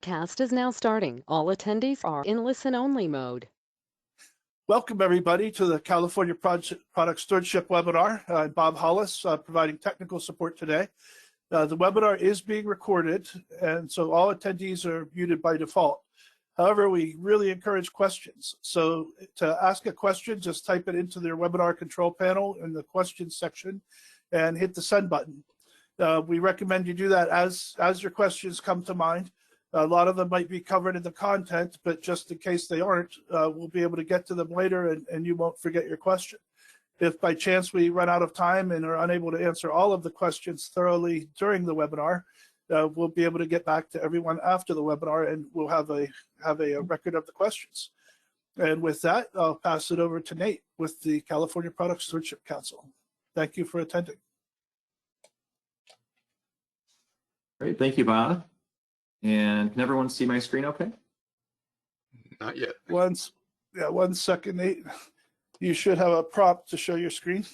webcast is now starting. All attendees are in listen-only mode. Welcome, everybody, to the California Product Stewardship webinar. I'm Bob Hollis, providing technical support today. The webinar is being recorded, and so all attendees are muted by default. However, we really encourage questions. So to ask a question, just type it into their webinar control panel in the questions section and hit the send button. We recommend you do that as your questions come to mind. A lot of them might be covered in the content, but just in case they aren't, we'll be able to get to them later and you won't forget your question. If by chance we run out of time and are unable to answer all of the questions thoroughly during the webinar, we'll be able to get back to everyone after the webinar and we'll have a record of the questions. And with that, I'll pass it over to Nate with the California Product Stewardship Council. Thank you for attending. Great, thank you, Bob. And can everyone see my screen okay? Not yet. One second, Nate. You should have a prompt to show your screen.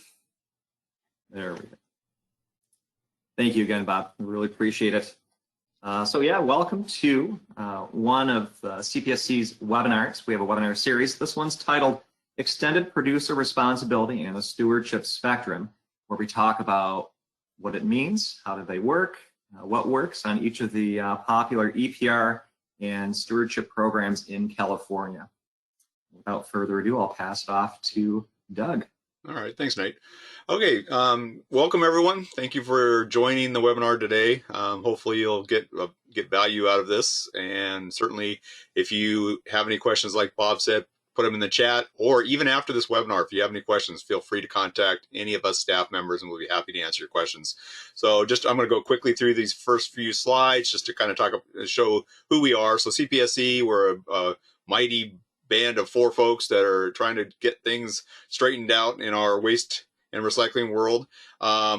There we go. Thank you again, Bob. We really appreciate it. So yeah, welcome to one of CPSC's webinars. We have a webinar series. This one's titled Extended Producer Responsibility and the Stewardship Spectrum, where we talk about what it means, how do they work, what works on each of the popular EPR and stewardship programs in California. Without further ado, I'll pass it off to Doug. All right, thanks, Nate. Okay, welcome everyone. Thank you for joining the webinar today. Hopefully you'll get value out of this, and certainly if you have any questions, like Bob said, put them in the chat, or even after this webinar, if you have any questions, feel free to contact any of us staff members and we'll be happy to answer your questions. So I'm going to go quickly through these first few slides just to kind of show who we are. So CPSC, we're a mighty band of 4 folks that are trying to get things straightened out in our waste and recycling world.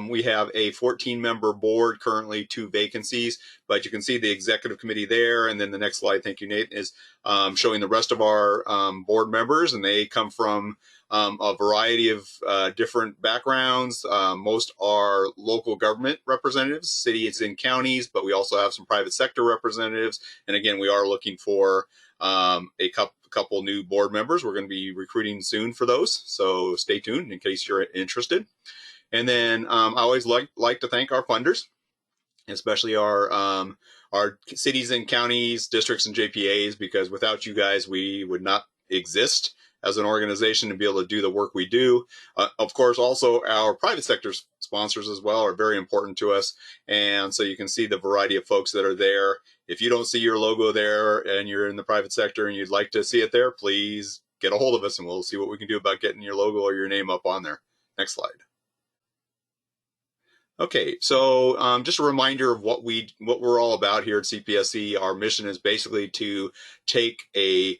We have a 14-member board, currently 2 vacancies, but you can see the executive committee there. And then the next slide, thank you, Nate, is showing the rest of our board members, and they come from a variety of different backgrounds. Most are local government representatives, cities and counties, but we also have some private sector representatives. And again, we are looking for a couple new board members. We're going to be recruiting soon for those, so stay tuned in case you're interested. And then I always like to thank our funders, especially our cities and counties, districts and JPAs, because without you guys, we would not exist as an organization to be able to do the work we do. Of course, also our private sector sponsors as well are very important to us. And so you can see the variety of folks that are there. If you don't see your logo there and you're in the private sector and you'd like to see it there, please get a hold of us and we'll see what we can do about getting your logo or your name up on there. Next slide. Okay, so just a reminder of what we're all about here at CPSC. Our mission is basically to take a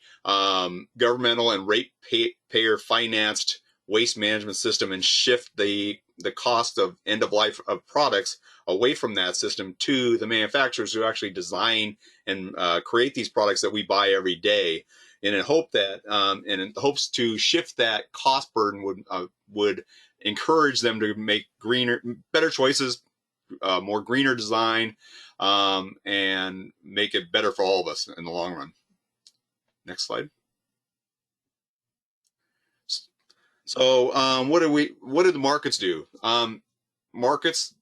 governmental and ratepayer financed waste management system and shift the cost of end of life of products away from that system to the manufacturers who actually design and create these products that we buy every day. And in hopes to shift that cost burden would encourage them to make better choices, more greener design, and make it better for all of us in the long run. Next slide. So what do the markets do? Markets,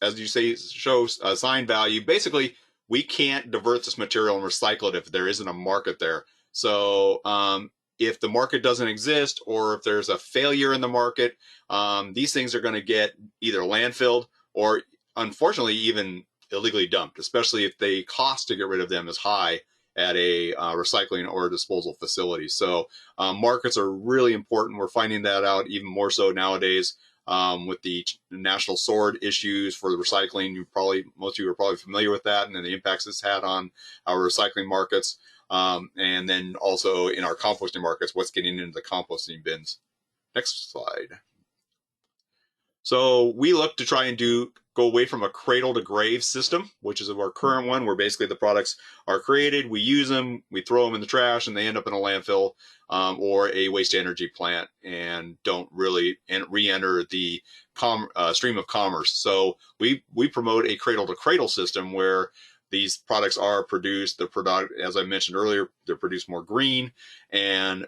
as you say, show assigned value. Basically, we can't divert this material and recycle it if there isn't a market there. So if the market doesn't exist, or if there's a failure in the market, these things are going to get either landfilled or, unfortunately, even illegally dumped, especially if the cost to get rid of them is high at a recycling or disposal facility. So markets are really important. We're finding that out even more so nowadays with the national sword issues for the recycling. Most of you are probably familiar with that, and then the impacts it's had on our recycling markets. And then also in our composting markets, what's getting into the composting bins. Next slide. So we look to try and go away from a cradle to grave system, which is our current one, where basically the products are created, we use them, we throw them in the trash, and they end up in a landfill or a waste energy plant and don't really re-enter the stream of commerce. So we promote a cradle to cradle system where these products are produced, the product, as I mentioned earlier, they're produced more green, and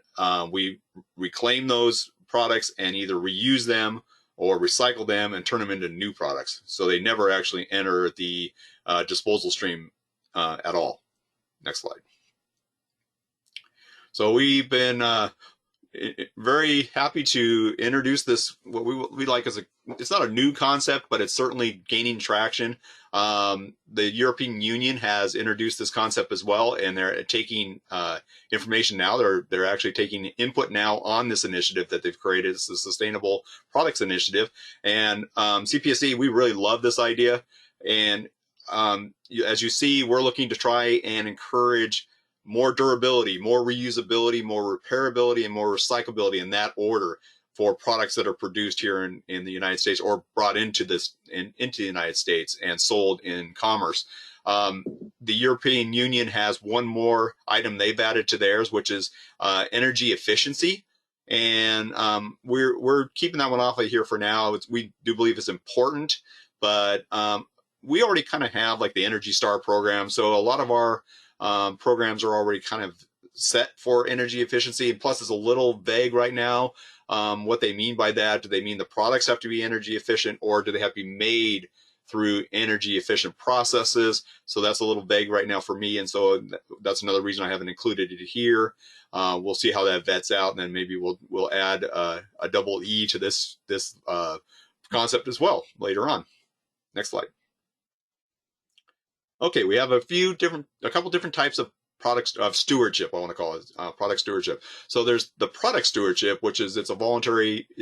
we reclaim those products and either reuse them or recycle them and turn them into new products. So they never actually enter the disposal stream at all. Next slide. So we've been very happy to introduce this, what we like as it's not a new concept, but it's certainly gaining traction. The European Union has introduced this concept as well, and they're taking information now. They're actually taking input now on this initiative that they've created. It's the Sustainable Products Initiative. And CPSC, we really love this idea. And as you see, we're looking to try and encourage more durability, more reusability, more repairability, and more recyclability in that order for products that are produced here in the United States or brought into into the United States and sold in commerce. The European Union has one more item they've added to theirs, which is energy efficiency. And we're keeping that one off of here for now. We do believe it's important, but we already kind of have like the Energy Star program. So a lot of our programs are already kind of set for energy efficiency, and plus it's a little vague right now what they mean by that. Do they mean the products have to be energy efficient, or do they have to be made through energy efficient processes? So that's a little vague right now for me, and so that's another reason I haven't included it here. We'll see how that vets out, and then maybe we'll add a double E to this concept as well later on. Next slide. Okay, we have a couple different types of products of stewardship. I want to call it product stewardship. So there's the product stewardship, which is it's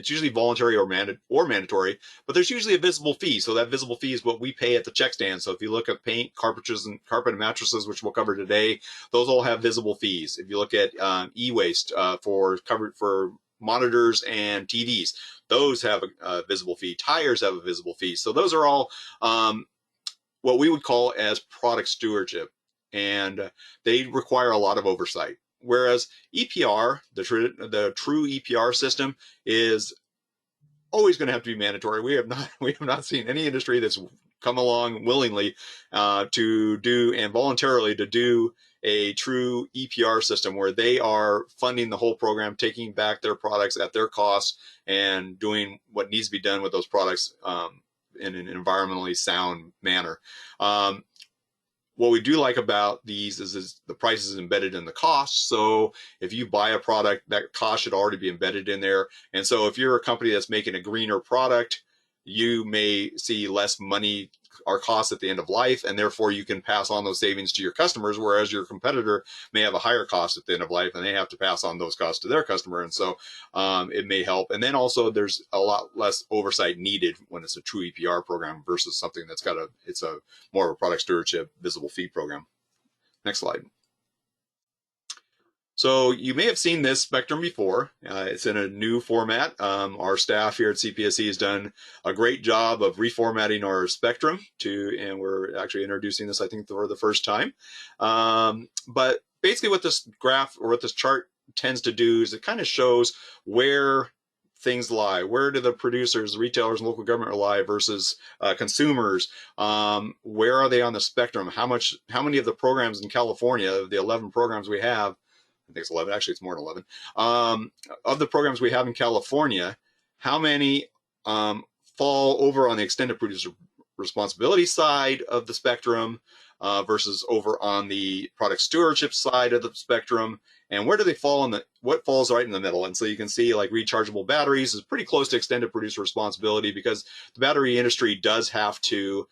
usually voluntary or mandatory, but there's usually a visible fee. So that visible fee is what we pay at the check stand. So if you look at paint, carpet and mattresses, which we'll cover today, those all have visible fees. If you look at e-waste for monitors and TVs, those have a visible fee. Tires have a visible fee. So those are all what we would call as product stewardship, and they require a lot of oversight. Whereas EPR, the true EPR system, is always going to have to be mandatory. We have not seen any industry that's come along willingly to do and voluntarily to do a true EPR system where they are funding the whole program, taking back their products at their cost, and doing what needs to be done with those products in an environmentally sound manner. What we do like about these is the price is embedded in the cost. So if you buy a product, that cost should already be embedded in there. And so if you're a company that's making a greener product, you may see less money or costs at the end of life, and therefore you can pass on those savings to your customers, whereas your competitor may have a higher cost at the end of life and they have to pass on those costs to their customer. And so it may help. And then also there's a lot less oversight needed when it's a true EPR program versus something that's it's a more of a product stewardship visible fee program. Next slide. So you may have seen this spectrum before. It's in a new format. Our staff here at CPSC has done a great job of reformatting our spectrum and we're actually introducing this, I think, for the first time. But basically what this graph or what this chart tends to do is it kind of shows where things lie. Where do the producers, retailers, and local government lie versus consumers? Where are they on the spectrum? How many of the programs in California, the 11 programs we have, I think it's 11, actually it's more than 11, of the programs we have in California, how many fall over on the extended producer responsibility side of the spectrum versus over on the product stewardship side of the spectrum, and where do they fall what falls right in the middle? And so you can see like rechargeable batteries is pretty close to extended producer responsibility because the battery industry does have to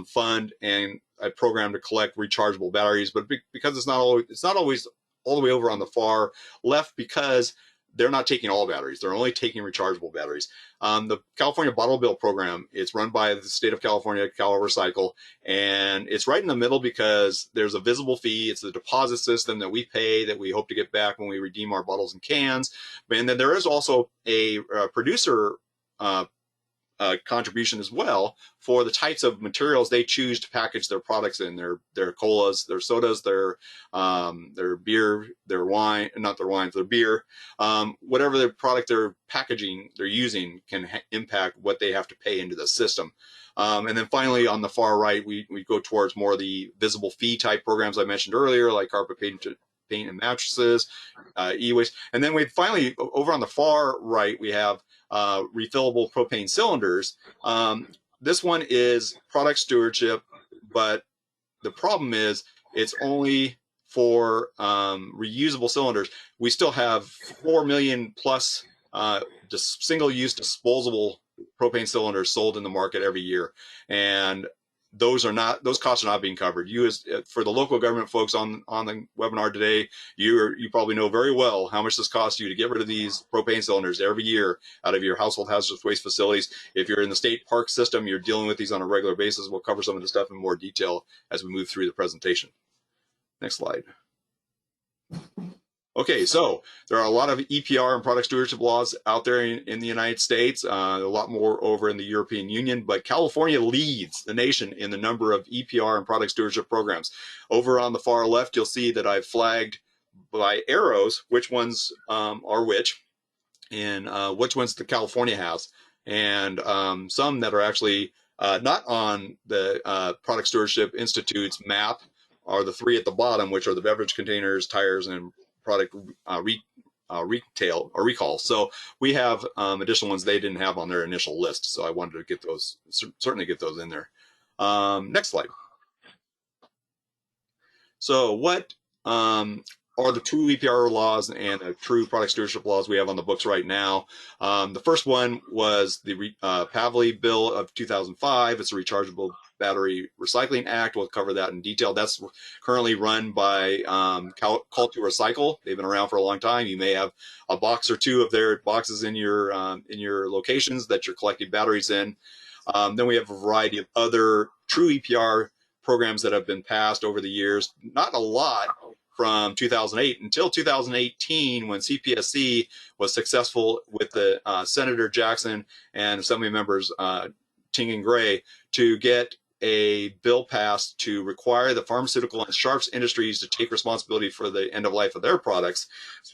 fund and a program to collect rechargeable batteries, but because it's not always all the way over on the far left because they're not taking all batteries. They're only taking rechargeable batteries. The California Bottle Bill Program, it's run by the state of California, Cal Recycle, and it's right in the middle because there's a visible fee. It's the deposit system that we pay that we hope to get back when we redeem our bottles and cans. And then there is also a producer contribution as well for the types of materials they choose to package their products in, their colas, their sodas, their beer, their wine, not their wines, their beer, whatever their product they're packaging, they're using can impact what they have to pay into the system. And then finally, on the far right, we go towards more of the visible fee type programs I mentioned earlier, like carpet paint and mattresses, e-waste. And then we finally, over on the far right, we have refillable propane cylinders. This one is product stewardship, but the problem is it's only for reusable cylinders. We still have 4 million plus just single-use disposable propane cylinders sold in the market every year, and those costs are not being covered. For the local government folks on the webinar today, you probably know very well how much this costs you to get rid of these propane cylinders every year out of your household hazardous waste facilities. If you're in the state park system, you're dealing with these on a regular basis. We'll cover some of this stuff in more detail as we move through the presentation. Next slide. Okay, so there are a lot of EPR and product stewardship laws out there in the United States, a lot more over in the European Union, but California leads the nation in the number of EPR and product stewardship programs. Over on the far left, you'll see that I've flagged by arrows which ones are which, and which ones the California has, and some that are actually not on the Product Stewardship Institute's map are the three at the bottom, which are the beverage containers, tires, and product retail or recall. So we have additional ones they didn't have on their initial list. So I wanted to get those, certainly get those in there. Next slide. So what are the two EPR laws and the true product stewardship laws we have on the books right now? The first one was the Pavley Bill of 2005. It's a Rechargeable Battery Recycling Act. We'll cover that in detail. That's currently run by Call to Recycle. They've been around for a long time. You may have a box or two of their boxes in your locations that you're collecting batteries in. Then we have a variety of other true EPR programs that have been passed over the years. Not a lot from 2008 until 2018, when CPSC was successful with the Senator Jackson and Assembly members Ting and Gray to get a bill passed to require the pharmaceutical and sharps industries to take responsibility for the end of life of their products.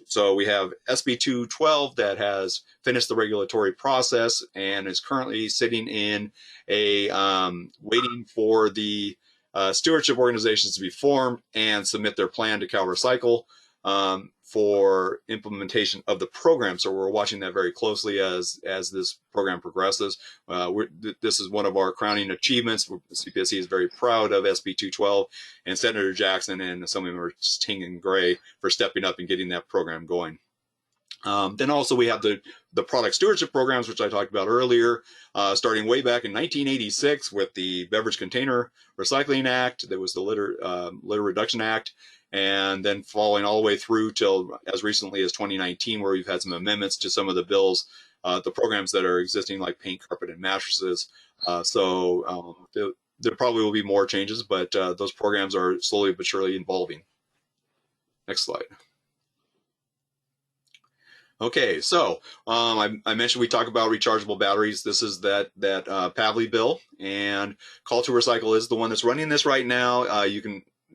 So we have SB 212 that has finished the regulatory process and is currently sitting in a waiting for the stewardship organizations to be formed and submit their plan to Cal Recycle for implementation of the program. So we're watching that very closely as this program progresses. This is one of our crowning achievements. CPSC is very proud of SB 212 and Senator Jackson and Assemblymembers Ting and Gray for stepping up and getting that program going. Then also we have the product stewardship programs, which I talked about earlier, starting way back in 1986 with the Beverage Container Recycling Act. There was the Litter Reduction Act, and then following all the way through till as recently as 2019, where we've had some amendments to some of the bills, the programs that are existing, like paint, carpet, and mattresses. There probably will be more changes, but those programs are slowly but surely evolving. Next slide. Okay, so I mentioned we talk about rechargeable batteries. This is that Pavley bill, and Call to Recycle is the one that's running this right now.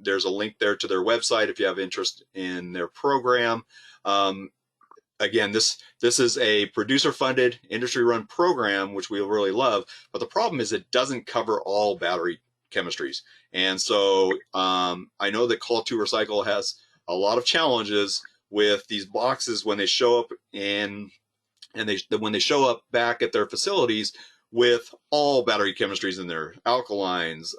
There's a link there to their website if you have interest in their program. Again, this is a producer-funded, industry-run program, which we really love. But the problem is it doesn't cover all battery chemistries, and so I know that Call to Recycle has a lot of challenges with these boxes when they show up when they show up back at their facilities with all battery chemistries in there, alkalines,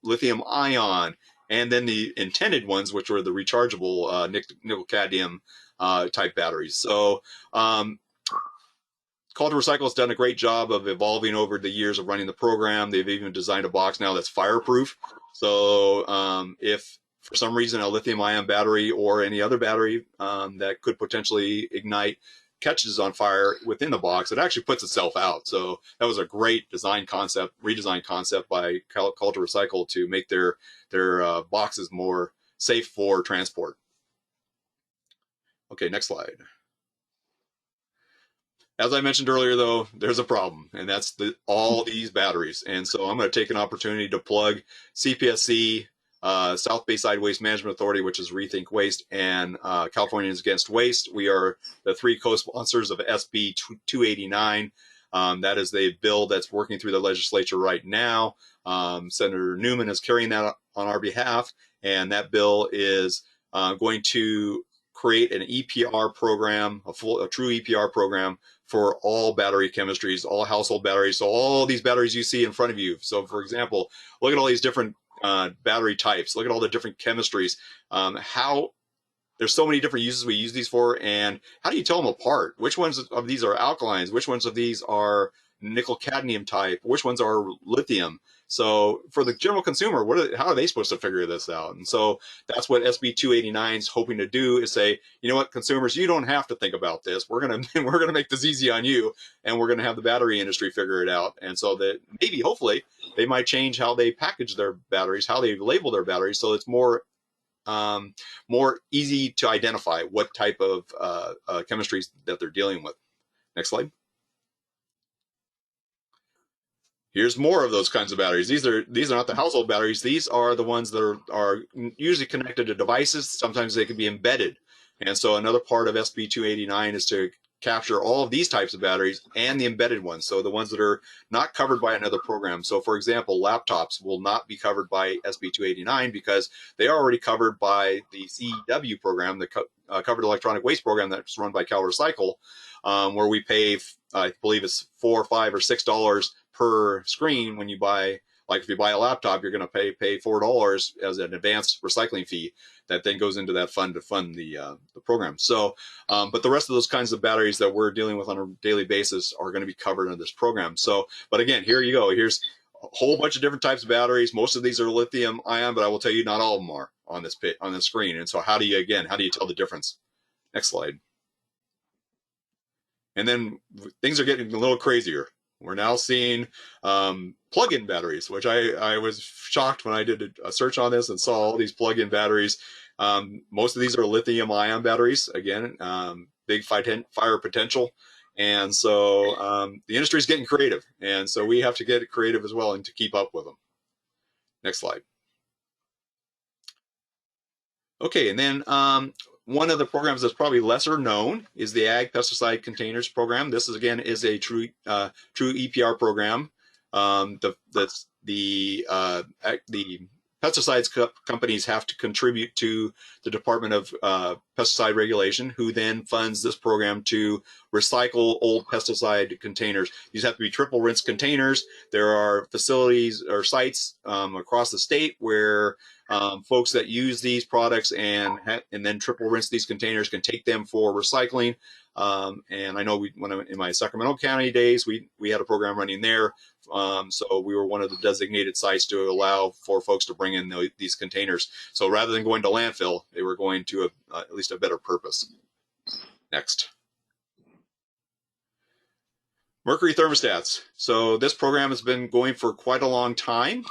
lithium ion, and then the intended ones, which were the rechargeable nickel cadmium type batteries. So Call to Recycle has done a great job of evolving over the years of running the program. They've even designed a box now that's fireproof. So if for some reason a lithium ion battery or any other battery that could potentially ignite catches on fire within the box, it actually puts itself out. So that was a great redesign concept by Call to Recycle to make their boxes more safe for transport. Okay, next slide. As I mentioned earlier, though, there's a problem, and that's all these batteries. And so I'm going to take an opportunity to plug CPSC, South Bayside Waste Management Authority, which is Rethink Waste, and Californians Against Waste. We are the three co-sponsors of SB 289. That is the bill that's working through the legislature right now. Senator Newman is carrying that on our behalf, and that bill is going to create an EPR program, a true EPR program for all battery chemistries, all household batteries. So all these batteries you see in front of you. So for example, look at all these different battery types. Look at all the different chemistries. How there's so many different uses we use these for, and how do you tell them apart? Which ones of these are alkalines? Which ones of these are nickel cadmium type? Which ones are lithium? So for the general consumer, how are they supposed to figure this out? And so that's what SB 289 is hoping to do, is say, you know what, consumers, you don't have to think about this. We're gonna make this easy on you, and we're gonna have the battery industry figure it out. And so that maybe, hopefully, they might change how they package their batteries, how they label their batteries, so it's more easy to identify what type of chemistries that they're dealing with. Next slide. Here's more of those kinds of batteries. These are not the household batteries. These are the ones that are usually connected to devices. Sometimes they can be embedded. And so another part of SB 289 is to capture all of these types of batteries and the embedded ones, so the ones that are not covered by another program. So for example, laptops will not be covered by SB 289 because they are already covered by the CEW program, the Covered Electronic Waste Program, that's run by Cal Recycle, where we pay, I believe it's $4 or $5 or $6 per screen when you buy. Like if you buy a laptop, you're going to pay $4 as an advanced recycling fee that then goes into that fund to fund the program. So, but the rest of those kinds of batteries that we're dealing with on a daily basis are going to be covered under this program. So, but again, here you go. Here's a whole bunch of different types of batteries. Most of these are lithium ion, but I will tell you not all of them are on this screen. And so how do you tell the difference? Next slide. And then things are getting a little crazier. We're now seeing plug-in batteries, which I was shocked when I did a search on this and saw all these plug-in batteries. Most of these are lithium-ion batteries, again, big fire potential. And so the industry is getting creative. And so we have to get creative as well and to keep up with them. Next slide. Okay, and then one of the programs that's probably lesser known is the Ag Pesticide Containers Program. This is, again, is a true EPR program. The pesticides companies have to contribute to the Department of Pesticide Regulation, who then funds this program to recycle old pesticide containers. These have to be triple rinse containers. There are facilities or sites across the state where folks that use these products and then triple rinse these containers can take them for recycling. And I know in my Sacramento County days, we had a program running there. So we were one of the designated sites to allow for folks to bring in these containers. So rather than going to landfill, they were going to at least a better purpose. Next. Mercury thermostats. So this program has been going for quite a long time.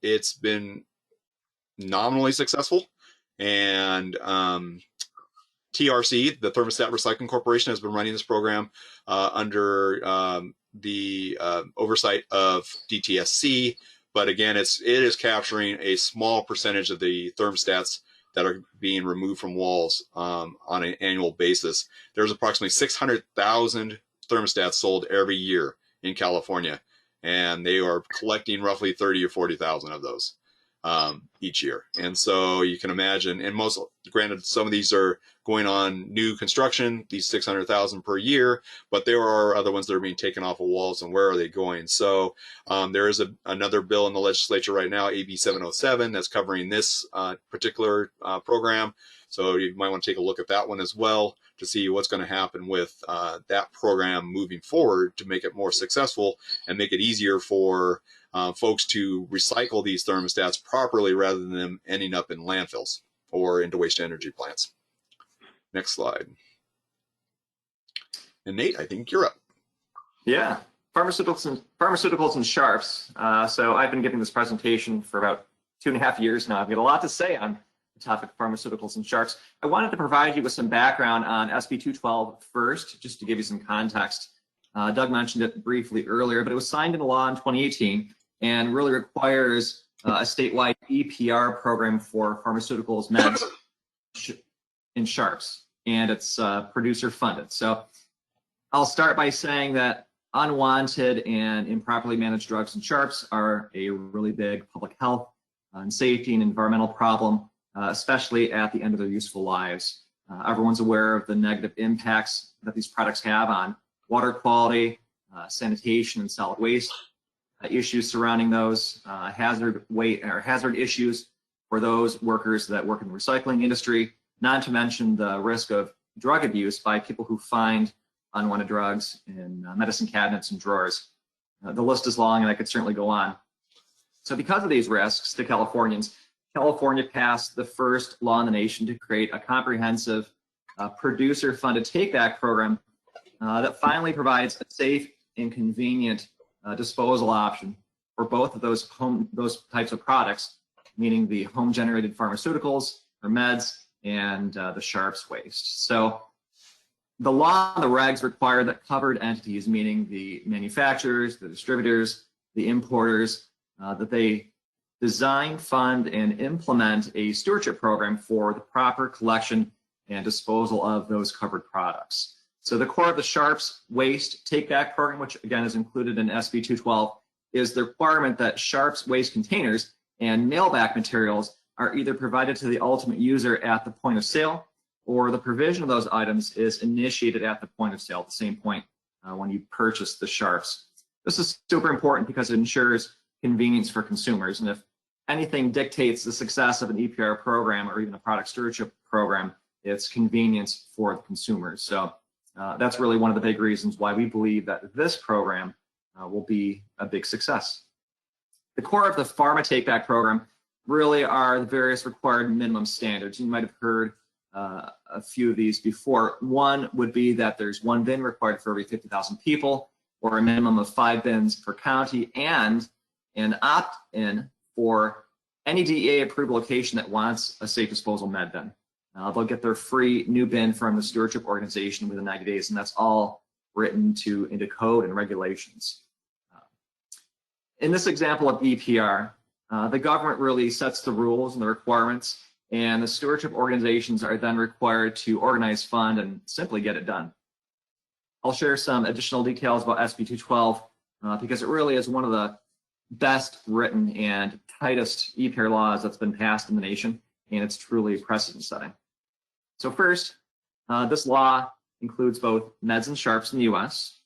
It's been nominally successful, and TRC, the Thermostat Recycling Corporation, has been running this program under the oversight of DTSC. But again, it is capturing a small percentage of the thermostats that are being removed from walls on an annual basis. There's approximately 600,000 thermostats sold every year in California, and they are collecting roughly 30 or 40,000 of those each year. And so you can imagine, and granted, some of these are going on new construction, these 600,000 per year, but there are other ones that are being taken off of walls, and where are they going? So there is another bill in the legislature right now, AB 707, that's covering this particular program. So you might want to take a look at that one as well to see what's going to happen with that program moving forward to make it more successful and make it easier for folks to recycle these thermostats properly rather than them ending up in landfills or into waste energy plants. Next slide. And Nate, I think you're up. Yeah, pharmaceuticals and sharps. So I've been giving this presentation for about 2.5 years now. I've got a lot to say on the topic of pharmaceuticals and sharps. I wanted to provide you with some background on SB 212 first, just to give you some context. Doug mentioned it briefly earlier, but it was signed into law in 2018 and really requires a statewide EPR program for pharmaceuticals, meds, and sharps, and it's producer funded. So I'll start by saying that unwanted and improperly managed drugs and sharps are a really big public health and safety and environmental problem, especially at the end of their useful lives. Everyone's aware of the negative impacts that these products have on water quality, sanitation, and solid waste, issues surrounding those, hazard issues for those workers that work in the recycling industry, not to mention the risk of drug abuse by people who find unwanted drugs in medicine cabinets and drawers. The list is long, and I could certainly go on. So because of these risks to Californians, California passed the first law in the nation to create a comprehensive producer-funded take-back program that finally provides a safe and convenient disposal option for both of those types of products, meaning the home-generated pharmaceuticals or meds and the sharps waste. So the law and the regs require that covered entities, meaning the manufacturers, the distributors, the importers, that they design, fund, and implement a stewardship program for the proper collection and disposal of those covered products. So the core of the sharps waste take-back program, which again is included in SB 212, is the requirement that sharps waste containers and mailback materials are either provided to the ultimate user at the point of sale, or the provision of those items is initiated at the point of sale, at the same point when you purchase the sharps. This is super important because it ensures convenience for consumers. And if anything dictates the success of an EPR program or even a product stewardship program, it's convenience for the consumers. So that's really one of the big reasons why we believe that this program will be a big success. The core of the pharma take-back program really are the various required minimum standards. You might have heard a few of these before. One would be that there's one bin required for every 50,000 people, or a minimum of 5 bins per county, and an opt-in for any DEA-approved location that wants a safe disposal med bin. They'll get their free new bin from the stewardship organization within 90 days, and that's all written into code and regulations. In this example of EPR, the government really sets the rules and the requirements, and the stewardship organizations are then required to organize, fund, and simply get it done. I'll share some additional details about SB 212 because it really is one of the best written and tightest EPR laws that's been passed in the nation, and it's truly precedent setting. So first, this law includes both meds and sharps in the US,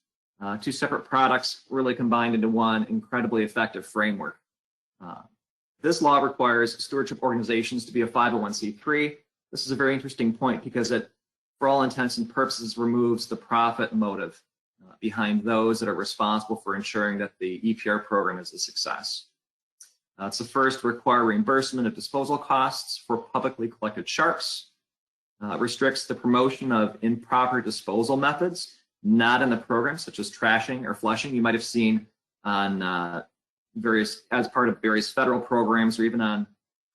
two separate products really combined into one incredibly effective framework. This law requires stewardship organizations to be a 501c3. This is a very interesting point because it, for all intents and purposes, removes the profit motive behind those that are responsible for ensuring that the EPR program is a success. It's the first to require reimbursement of disposal costs for publicly collected sharps. Restricts the promotion of improper disposal methods not in the program, such as trashing or flushing. You might have seen on as part of various federal programs, or even on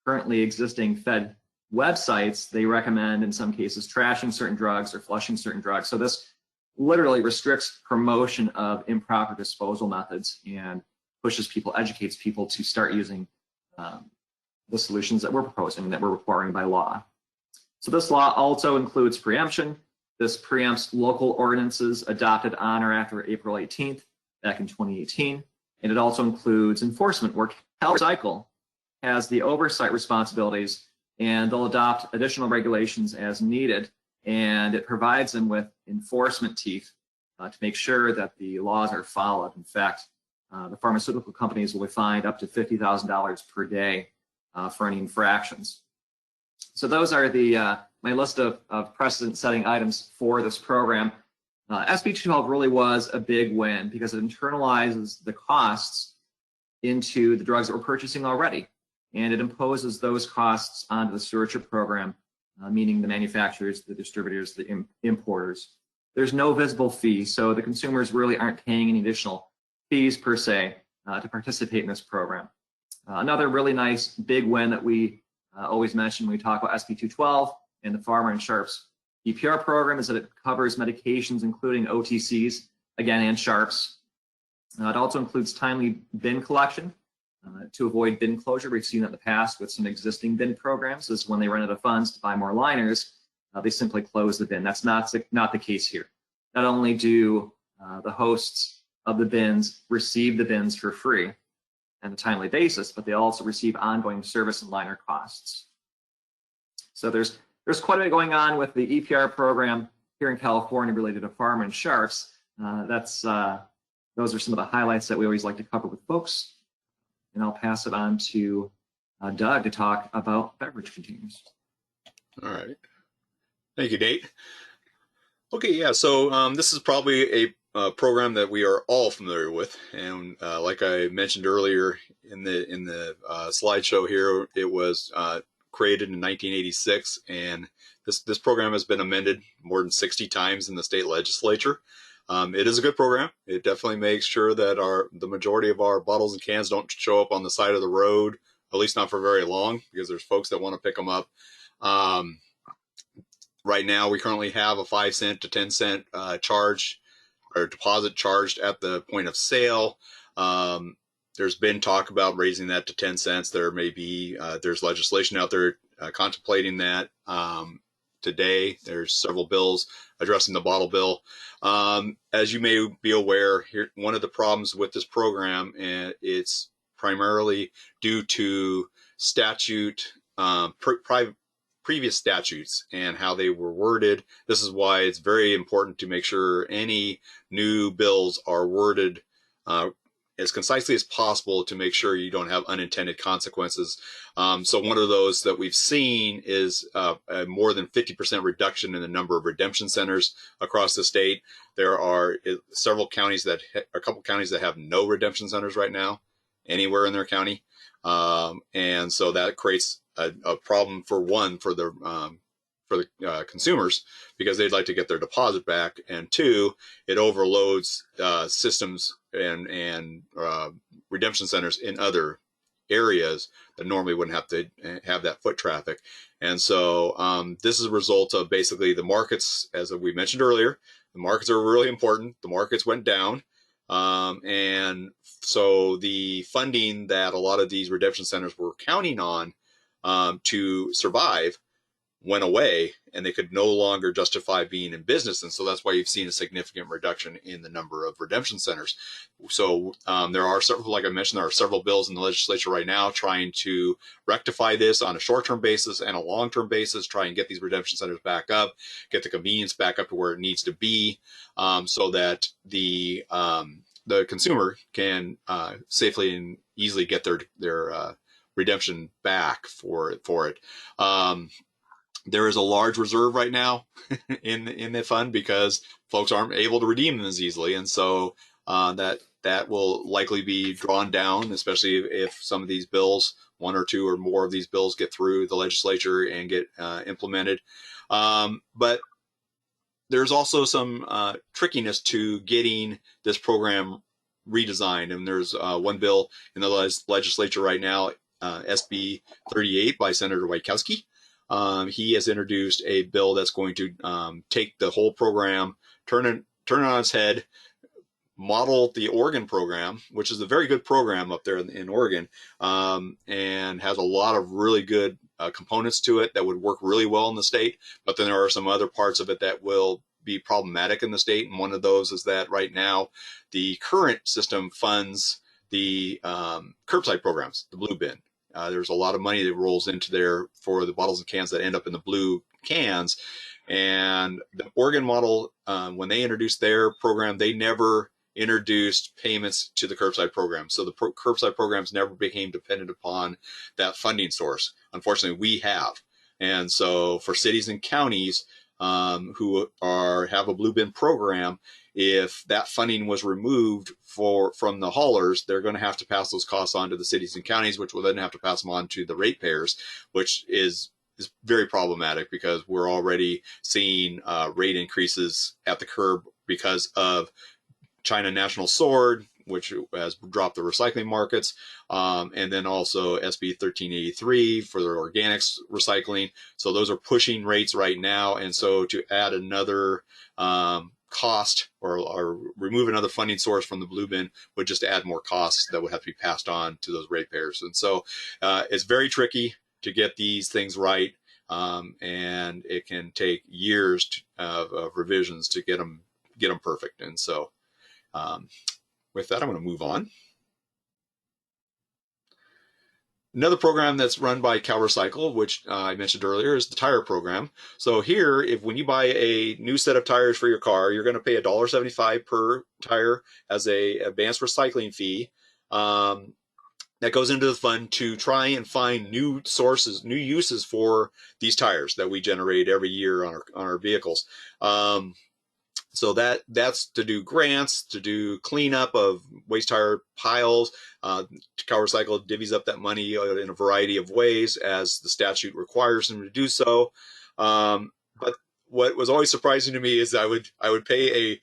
currently existing Fed websites, they recommend in some cases trashing certain drugs or flushing certain drugs. So this literally restricts promotion of improper disposal methods and educates people to start using the solutions that we're proposing and that we're requiring by law. So this law also includes preemption. This preempts local ordinances adopted on or after April 18th back in 2018. And it also includes enforcement, where CalRecycle has the oversight responsibilities, and they'll adopt additional regulations as needed. And it provides them with enforcement teeth to make sure that the laws are followed. In fact, the pharmaceutical companies will be fined up to $50,000 per day for any infractions. So those are my list of precedent-setting items for this program. SB 212 really was a big win because it internalizes the costs into the drugs that we're purchasing already, and it imposes those costs onto the stewardship program, meaning the manufacturers, the distributors, the importers. There's no visible fee, so the consumers really aren't paying any additional fees per se to participate in this program. Another really nice big win that we always mention when we talk about SB 212 and the Pharma and Sharps EPR program is that it covers medications including OTCs, again, and sharps. It also includes timely bin collection to avoid bin closure. We've seen that in the past with some existing bin programs, is when they run out of funds to buy more liners, they simply close the bin. That's not the case here. Not only do the hosts of the bins receive the bins for free on a timely basis, but they also receive ongoing service and liner costs. So there's quite a bit going on with the EPR program here in California related to farm and sharps. Those are some of the highlights that we always like to cover with folks. And I'll pass it on to Doug to talk about beverage containers. All right. Thank you, Nate. Okay, yeah, so this is probably a program that we are all familiar with, and like I mentioned earlier in the slideshow here, it was created in 1986, and this program has been amended more than 60 times in the state legislature. It is a good program. It definitely makes sure that the majority of our bottles and cans don't show up on the side of the road, at least not for very long, because there's folks that want to pick them up. Right now, we currently have a 5 cent to 10 cent charge or deposit charged at the point of sale. There's been talk about raising that to 10 cents. There may be, there's legislation out there contemplating that. Today, there's several bills addressing the bottle bill. As you may be aware, here, one of the problems with this program, and it's primarily due to statute, previous statutes and how they were worded. This is why it's very important to make sure any new bills are worded as concisely as possible to make sure you don't have unintended consequences. So one of those that we've seen is a more than 50% reduction in the number of redemption centers across the state. There are a couple counties that have no redemption centers right now anywhere in their county. And so that creates a problem for the consumers, because they'd like to get their deposit back, and two, it overloads systems and redemption centers in other areas that normally wouldn't have to have that foot traffic. And so this is a result of basically the markets, as we mentioned earlier. The markets are really important. The markets went down. And so the funding that a lot of these redemption centers were counting on to survive went away, and they could no longer justify being in business. And so that's why you've seen a significant reduction in the number of redemption centers. So there are several, like I mentioned, there are several bills in the legislature right now trying to rectify this on a short-term basis and a long-term basis, try and get these redemption centers back up, get the convenience back up to where it needs to be, so that the consumer can safely and easily get their redemption back for it. There is a large reserve right now in the fund because folks aren't able to redeem them as easily, and so that will likely be drawn down, especially if some of these bills, one or two or more of these bills, get through the legislature and get implemented. But there's also some trickiness to getting this program redesigned, and there's one bill in the legislature right now, SB 38 by Senator Wieckowski. He has introduced a bill that's going to take the whole program, turn it on its head, model the Oregon program, which is a very good program up there in Oregon, and has a lot of really good components to it that would work really well in the state. But then there are some other parts of it that will be problematic in the state. And one of those is that right now, the current system funds the curbside programs, the blue bin. There's a lot of money that rolls into there for the bottles and cans that end up in the blue cans. And the Oregon model, when they introduced their program, they never introduced payments to the curbside program. So the curbside programs never became dependent upon that funding source. Unfortunately, we have. And so for cities and counties who have a blue bin program, if that funding was removed from the haulers, they're going to have to pass those costs on to the cities and counties, which will then have to pass them on to the ratepayers, which is very problematic because we're already seeing rate increases at the curb because of China National Sword, which has dropped the recycling markets, and then also SB 1383 for their organics recycling. So those are pushing rates right now. And so to add another cost or remove another funding source from the blue bin would just add more costs that would have to be passed on to those ratepayers. And so it's very tricky to get these things right, and it can take years of revisions to get them perfect. And so with that, I'm going to move on. Another program that's run by CalRecycle, which I mentioned earlier, is the tire program. So here, when you buy a new set of tires for your car, you're going to pay $1.75 per tire as a advanced recycling fee. That goes into the fund to try and find new sources, new uses for these tires that we generate every year on our vehicles. So that's to do grants, to do cleanup of waste tire piles. CalRecycle divvies up that money in a variety of ways as the statute requires them to do so. But what was always surprising to me is I would pay a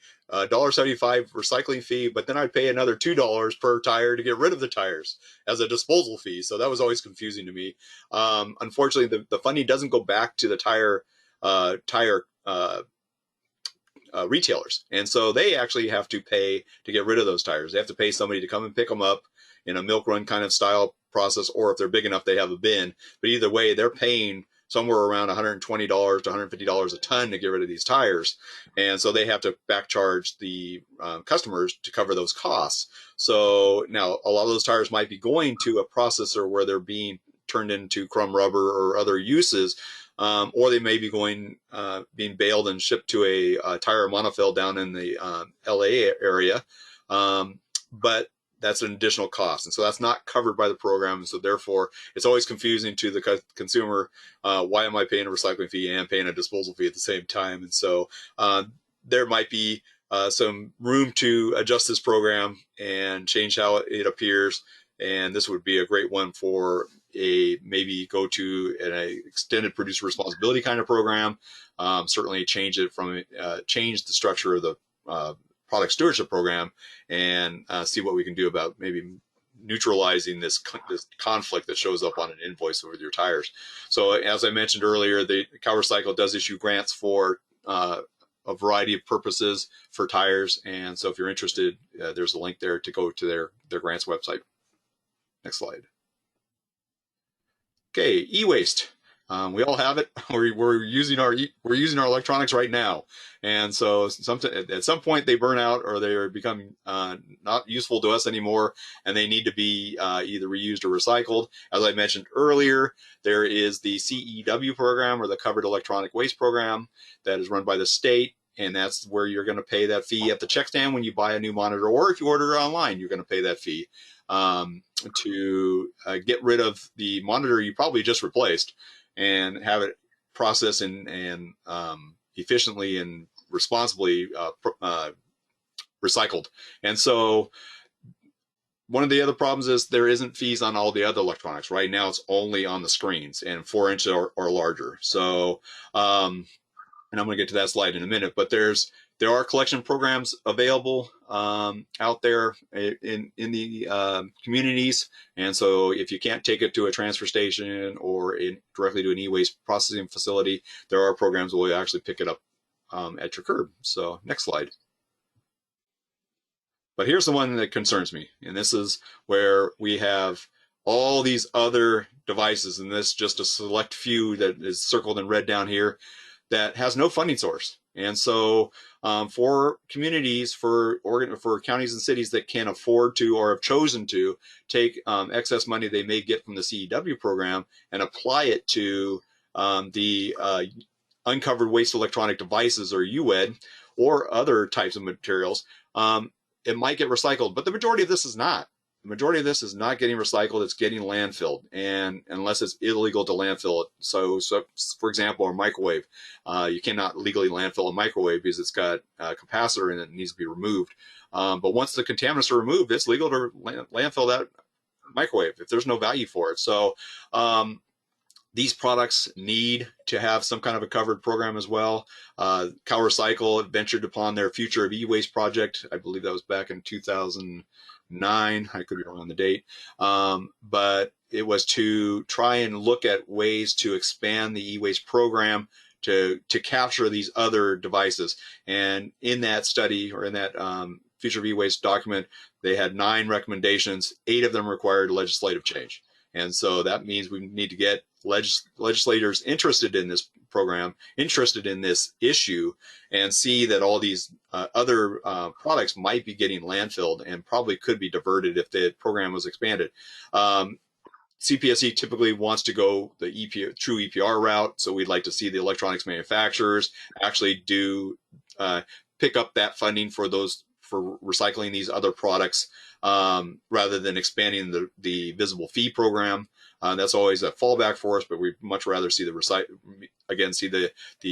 $1.75 recycling fee, but then I'd pay another $2 per tire to get rid of the tires as a disposal fee. So that was always confusing to me. Unfortunately, the funding doesn't go back to the tire retailers, and so they actually have to pay to get rid of those tires. They have to pay somebody to come and pick them up in a milk run kind of style process, or if they're big enough, they have a bin. But either way, they're paying somewhere around $120 to $150 a ton to get rid of these tires, and so they have to back charge the customers to cover those costs. So now a lot of those tires might be going to a processor where they're being turned into crumb rubber or other uses. Or they may be being baled and shipped to a tire monofill down in the LA area. But that's an additional cost. And so that's not covered by the program. So therefore, it's always confusing to the consumer. Why am I paying a recycling fee and paying a disposal fee at the same time? And so there might be some room to adjust this program and change how it appears. And this would be a great one for maybe go to an extended producer responsibility kind of program. Certainly change it from change the structure of the product stewardship program and see what we can do about maybe neutralizing this conflict that shows up on an invoice with your tires. So as I mentioned earlier, the CalRecycle does issue grants for a variety of purposes for tires. And so if you're interested, there's a link there to go to their grants website. Next slide. Okay, e-waste. We all have it. We're using our electronics right now, and so at some point they burn out or they become not useful to us anymore, and they need to be either reused or recycled. As I mentioned earlier, there is the CEW program, or the Covered Electronic Waste Program, that is run by the state, and that's where you're going to pay that fee at the check stand when you buy a new monitor, or if you order it online, you're going to pay that fee to get rid of the monitor you probably just replaced and have it processed and efficiently and responsibly recycled. And so one of the other problems is there isn't fees on all the other electronics. Right now it's only on the screens and 4 inches or larger. So and I'm going to get to that slide in a minute, but there are collection programs available out there in the communities. And so if you can't take it to a transfer station or directly to an e-waste processing facility, there are programs where you actually pick it up at your curb. So next slide. But here's the one that concerns me. And this is where we have all these other devices, and this just a select few that is circled in red down here, that has no funding source. And so for communities, for counties and cities that can afford to or have chosen to take excess money they may get from the CEW program and apply it to the uncovered waste electronic devices, or UWED, or other types of materials, it might get recycled. But the majority of this is not. The majority of this is not getting recycled. It's getting landfilled, and unless it's illegal to landfill it. So for example, a microwave, you cannot legally landfill a microwave because it's got a capacitor in it and needs to be removed. But once the contaminants are removed, it's legal to landfill that microwave if there's no value for it. So these products need to have some kind of a covered program as well. CalRecycle ventured upon their Future of E-Waste project. I believe that was back in 2009. I could be wrong on the date. But it was to try and look at ways to expand the e-waste program to capture these other devices. And in that study, or in that Future of E-Waste document, they had 9 recommendations. 8 of them required legislative change. And so that means we need to get legislators interested in this program interested in this issue and see that all these other products might be getting landfilled and probably could be diverted if the program was expanded. CPSC typically wants to go the true EPR route, so we'd like to see the electronics manufacturers actually do pick up that funding for recycling these other products rather than expanding the visible fee program. That's always a fallback for us, but we'd much rather see the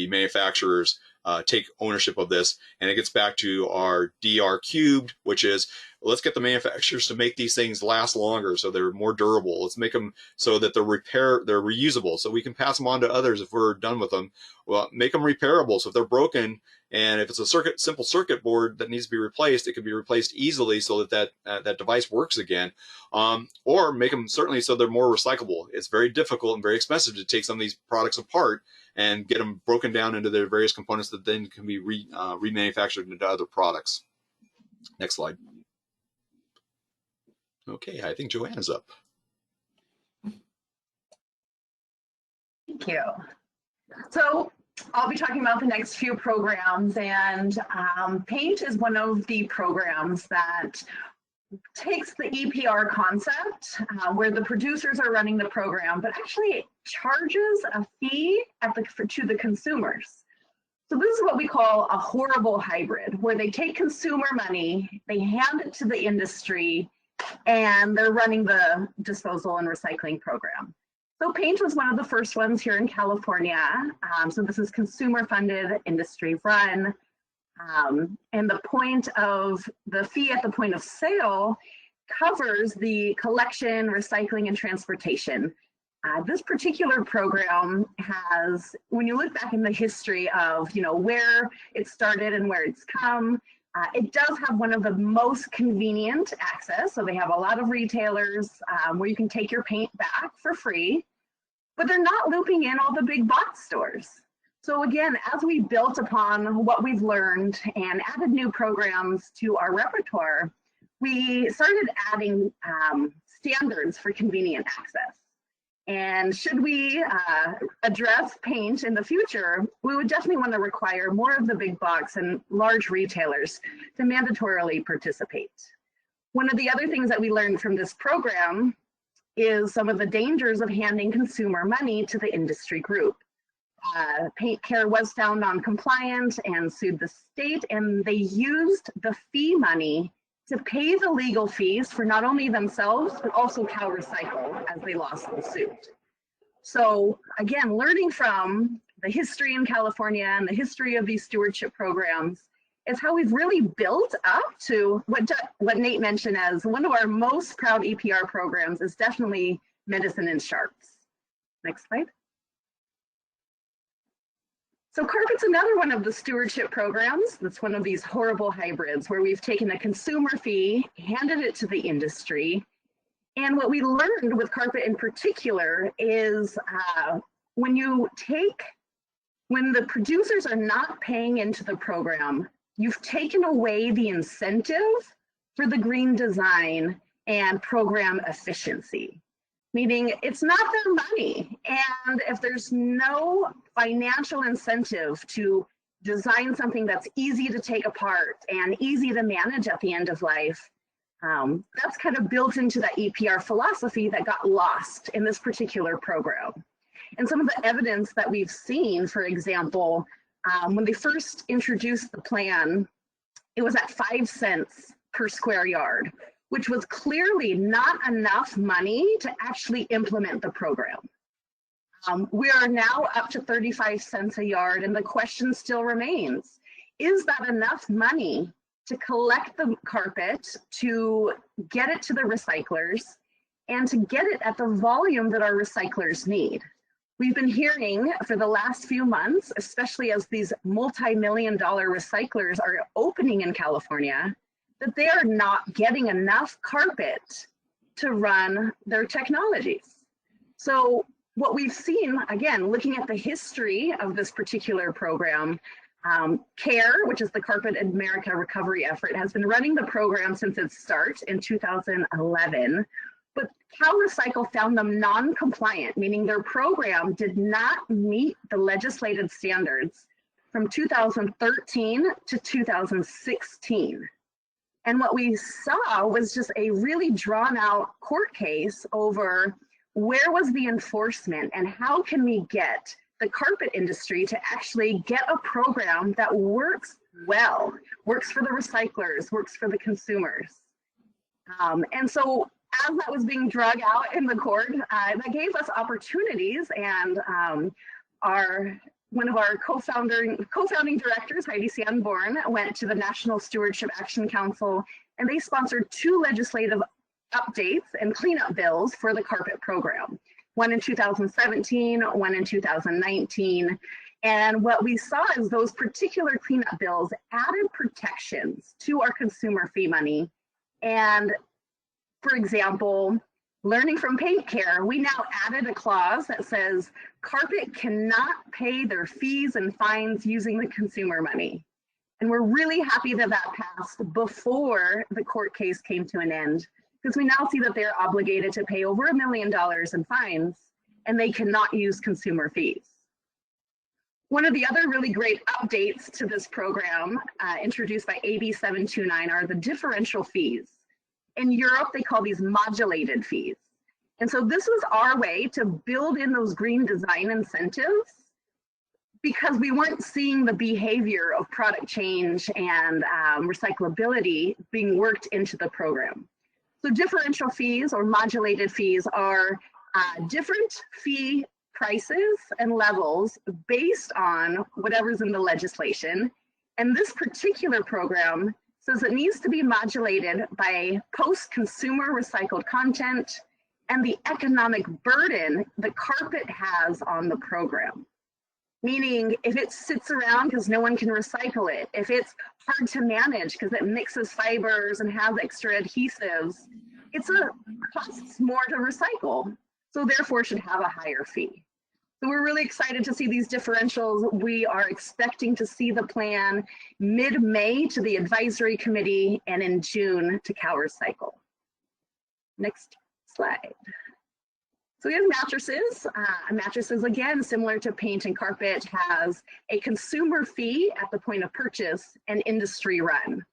manufacturers take ownership of this. And it gets back to our DR cubed, which is, let's get the manufacturers to make these things last longer so they're more durable. Let's make them so that they're reusable, so we can pass them on to others if we're done with them. Well, make them repairable, so if they're broken, and if it's a simple circuit board that needs to be replaced, it can be replaced easily so that device works again. Or make them certainly so they're more recyclable. It's very difficult and very expensive to take some of these products apart and get them broken down into their various components that then can be remanufactured into other products. Next slide. Okay, I think Joanna's up. Thank you. So I'll be talking about the next few programs, and PAINT is one of the programs that takes the EPR concept where the producers are running the program, but actually charges a fee to the consumers. So this is what we call a horrible hybrid, where they take consumer money, they hand it to the industry, and they're running the disposal and recycling program. So PAINT was one of the first ones here in California. So this is consumer funded, industry run. And the point of the fee at the point of sale covers the collection, recycling, and transportation. This particular program has, when you look back in the history of where it started and where it's come, it does have one of the most convenient access. So they have a lot of retailers where you can take your paint back for free, but they're not looping in all the big box stores. So again, as we built upon what we've learned and added new programs to our repertoire, we started adding standards for convenient access. And should we address paint in the future, we would definitely want to require more of the big box and large retailers to mandatorily participate. One of the other things that we learned from this program is some of the dangers of handing consumer money to the industry group. Paint Care was found non-compliant and sued the state, and they used the fee money to pay the legal fees for not only themselves, but also Cal Recycle as they lost the suit. So again, learning from the history in California and the history of these stewardship programs is how we've really built up to what Nate mentioned as one of our most proud EPR programs is definitely Medicine and Sharps. Next slide. So carpet's another one of the stewardship programs. That's one of these horrible hybrids where we've taken a consumer fee, handed it to the industry. And what we learned with carpet in particular is when the producers are not paying into the program, you've taken away the incentive for the green design and program efficiency. Meaning it's not their money. And if there's no financial incentive to design something that's easy to take apart and easy to manage at the end of life, that's kind of built into that EPR philosophy that got lost in this particular program. And some of the evidence that we've seen, for example, when they first introduced the plan, it was at 5 cents per square yard, which was clearly not enough money to actually implement the program. We are now up to 35 cents a yard, and the question still remains, is that enough money to collect the carpet, to get it to the recyclers, and to get it at the volume that our recyclers need? We've been hearing for the last few months, especially as these multi-million-dollar recyclers are opening in California, that they are not getting enough carpet to run their technologies. So what we've seen, again, looking at the history of this particular program, CARE, which is the Carpet America Recovery Effort, has been running the program since its start in 2011, But CalRecycle found them non-compliant, meaning their program did not meet the legislated standards from 2013 to 2016. And what we saw was just a really drawn out court case over where was the enforcement and how can we get the carpet industry to actually get a program that works well, works for the recyclers, works for the consumers. And so as that was being drug out in the court, that gave us opportunities, and one of our co-founding directors, Heidi Sanborn, went to the National Stewardship Action Council, and they sponsored 2 legislative updates and cleanup bills for the carpet program. One in 2017, one in 2019. And what we saw is those particular cleanup bills added protections to our consumer fee money. And for example, learning from Paint Care, we now added a clause that says carpet cannot pay their fees and fines using the consumer money. And we're really happy that that passed before the court case came to an end, because we now see that they're obligated to pay over $1 million in fines, and they cannot use consumer fees. One of the other really great updates to this program, introduced by AB 729, are the differential fees. In Europe, they call these modulated fees. And so this was our way to build in those green design incentives, because we weren't seeing the behavior of product change and recyclability being worked into the program. So differential fees or modulated fees are different fee prices and levels based on whatever's in the legislation. And this particular program says it needs to be modulated by post-consumer recycled content and the economic burden the carpet has on the program. Meaning, if it sits around because no one can recycle it, if it's hard to manage because it mixes fibers and has extra adhesives, it costs more to recycle, so therefore should have a higher fee. So we're really excited to see these differentials. We are expecting to see the plan mid-May to the advisory committee and in June to CalRecycle. Next slide. So we have mattresses. Mattresses, again, similar to paint and carpet, has a consumer fee at the point of purchase and industry run.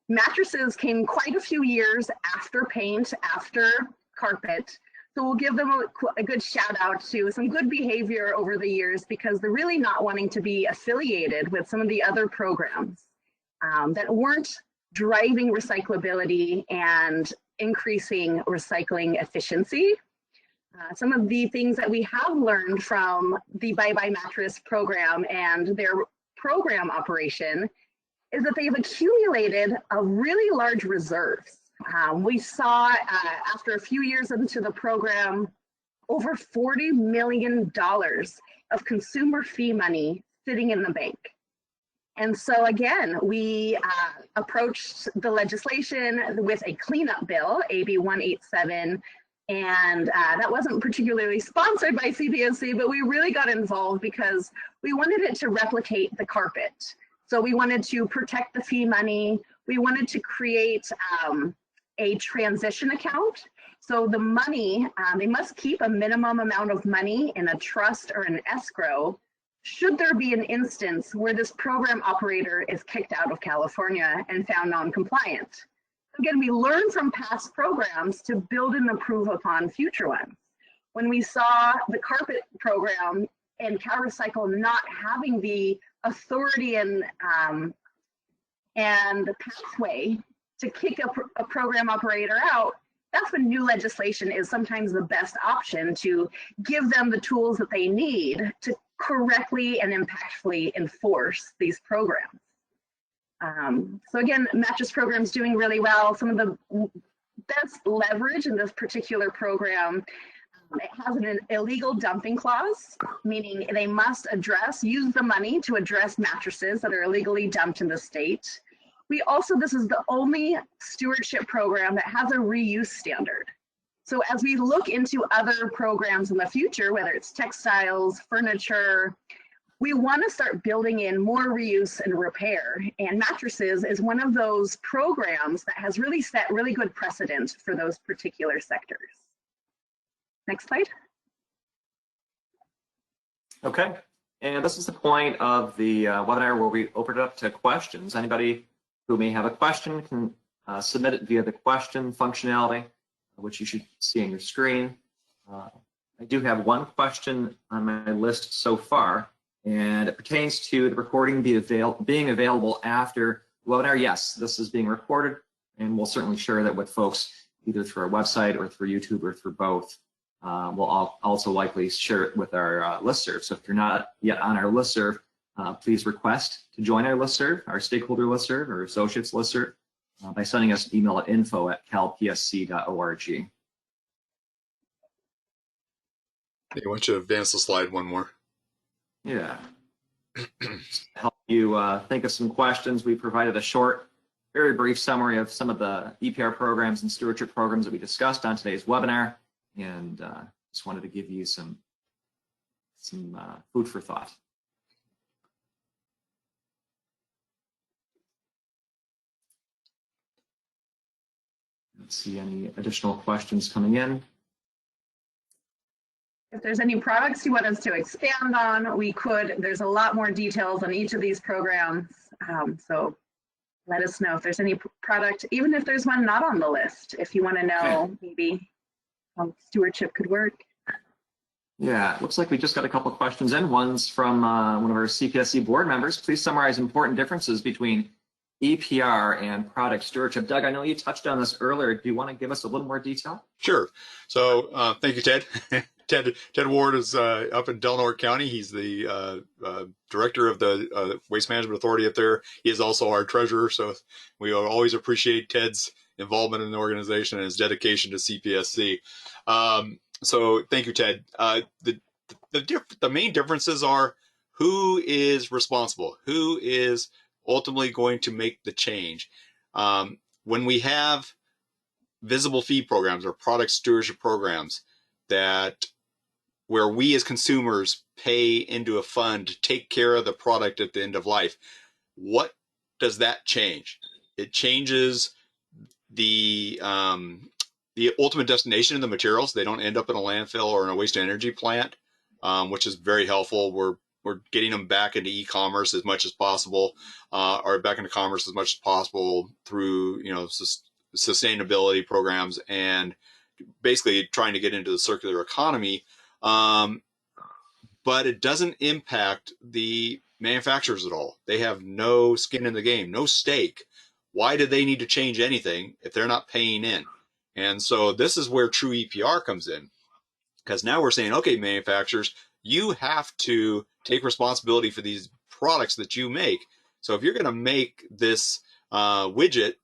Mattresses came quite a few years after paint, after carpet. So we'll give them a good shout out to some good behavior over the years, because they're really not wanting to be affiliated with some of the other programs that weren't driving recyclability and increasing recycling efficiency. Some of the things that we have learned from the Bye Bye Mattress program and their program operation is that they've accumulated a really large reserves. We saw after a few years into the program, over $40 million of consumer fee money sitting in the bank. And so again, we approached the legislation with a cleanup bill, AB 187, and that wasn't particularly sponsored by CPSC, but we really got involved because we wanted it to replicate the carpet. So we wanted to protect the fee money. We wanted to create a transition account. So the money, they must keep a minimum amount of money in a trust or an escrow should there be an instance where this program operator is kicked out of California and found non-compliant. Again, we learn from past programs to build and improve upon future ones. When we saw the carpet program and CalRecycle not having the authority and the pathway to kick a program operator out, that's when new legislation is sometimes the best option to give them the tools that they need to correctly and impactfully enforce these programs. So again, mattress program's doing really well. Some of the best leverage in this particular program, it has an illegal dumping clause, meaning they must use the money to address mattresses that are illegally dumped in the state. This is the only stewardship program that has a reuse standard. So as we look into other programs in the future, whether it's textiles, furniture, we want to start building in more reuse and repair. And mattresses is one of those programs that has really set really good precedent for those particular sectors. Next slide. Okay, and this is the point of the webinar where we open it up to questions. Anybody who may have a question can submit it via the question functionality, which you should see on your screen. I do have one question on my list so far, and it pertains to the recording being available after the webinar. Yes, this is being recorded, and we'll certainly share that with folks either through our website or through YouTube or through both. We'll also likely share it with our listserv. So if you're not yet on our listserv, please request to join our listserv, our stakeholder listserv or associates listserv, by sending us an email at info@calpsc.org. Hey, why don't you advance the slide one more? Yeah. To help you think of some questions, we provided a short, very brief summary of some of the EPR programs and stewardship programs that we discussed on today's webinar, and just wanted to give you some food for thought. Let's see any additional questions coming in. If there's any products you want us to expand on, we could. There's a lot more details on each of these programs. So let us know if there's any product, even if there's one not on the list, if you want to know maybe how stewardship could work. Yeah, it looks like we just got a couple of questions in. One's from one of our CPSC board members. Please summarize important differences between EPR and product stewardship. Doug, I know you touched on this earlier. Do you want to give us a little more detail? Sure. So thank you, Ted. Ted Ward is up in Delaware County. He's the director of the Waste Management Authority up there. He is also our treasurer. So we always appreciate Ted's involvement in the organization and his dedication to CPSC. So thank you, Ted. The main differences are who is responsible, who is ultimately going to make the change. When we have visible fee programs or product stewardship programs where we as consumers pay into a fund to take care of the product at the end of life, what does that change? It changes the ultimate destination of the materials. They don't end up in a landfill or in a waste energy plant, which is very helpful. We're getting them back into e-commerce as much as possible, or back into commerce as much as possible through sustainability programs and basically trying to get into the circular economy. But it doesn't impact the manufacturers at all. They have no skin in the game, no stake. Why do they need to change anything if they're not paying in? And so this is where true EPR comes in, because now we're saying, okay, manufacturers, you have to take responsibility for these products that you make. So if you're going to make this widget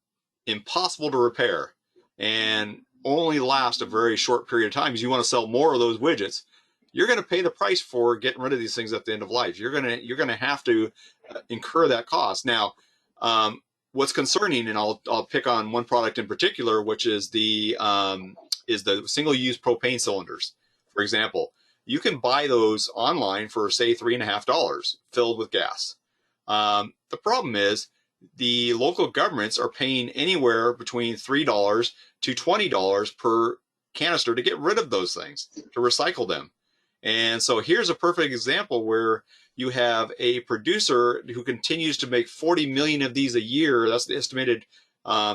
impossible to repair and only last a very short period of time, because you want to sell more of those widgets, you're going to pay the price for getting rid of these things at the end of life. You're going to have to incur that cost. Now, what's concerning, and I'll pick on one product in particular, which is the single-use propane cylinders. For example, you can buy those online for, say, $3.50 filled with gas. The problem is the local governments are paying anywhere between $3 to $20 per canister to get rid of those things, to recycle them. And so here's a perfect example where you have a producer who continues to make 40 million of these a year. That's the estimated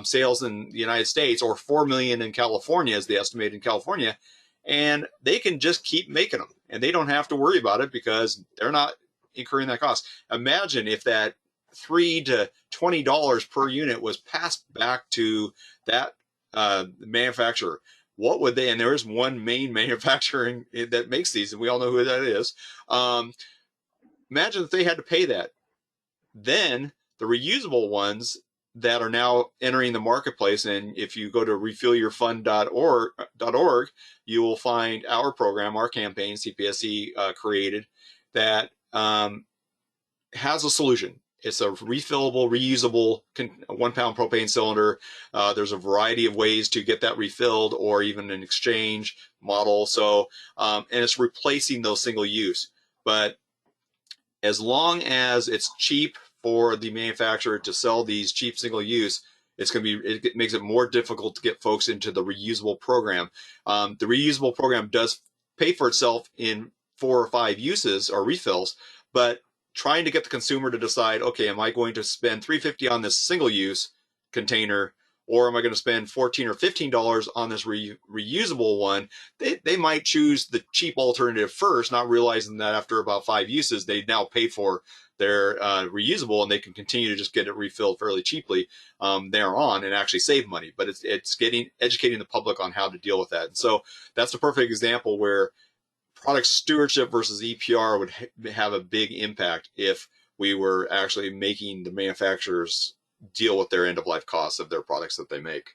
sales in the United States, or 4 million in California is the estimate in California. And they can just keep making them, and they don't have to worry about it because they're not incurring that cost. Imagine if that $3 to $20 per unit was passed back to that manufacturer. What would they, and there is one main manufacturer that makes these, and we all know who that is. Imagine if they had to pay that. Then the reusable ones that are now entering the marketplace, and if you go to refillyourfund.org, you will find our program, our campaign, CPSC created, that has a solution. It's a refillable, reusable 1 pound propane cylinder. There's a variety of ways to get that refilled, or even an exchange model. So, and it's replacing those single use. But as long as it's cheap for the manufacturer to sell these cheap single use, it makes it more difficult to get folks into the reusable program. The reusable program does pay for itself in 4 or 5 uses or refills, but trying to get the consumer to decide, okay, am I going to spend $3.50 on this single use container, or am I going to spend $14 or $15 on this reusable one? They might choose the cheap alternative first, not realizing that after about 5 uses, they now pay for their reusable, and they can continue to just get it refilled fairly cheaply thereon and actually save money. But it's educating the public on how to deal with that. And so that's a perfect example where product stewardship versus EPR would have a big impact if we were actually making the manufacturers deal with their end-of-life costs of their products that they make.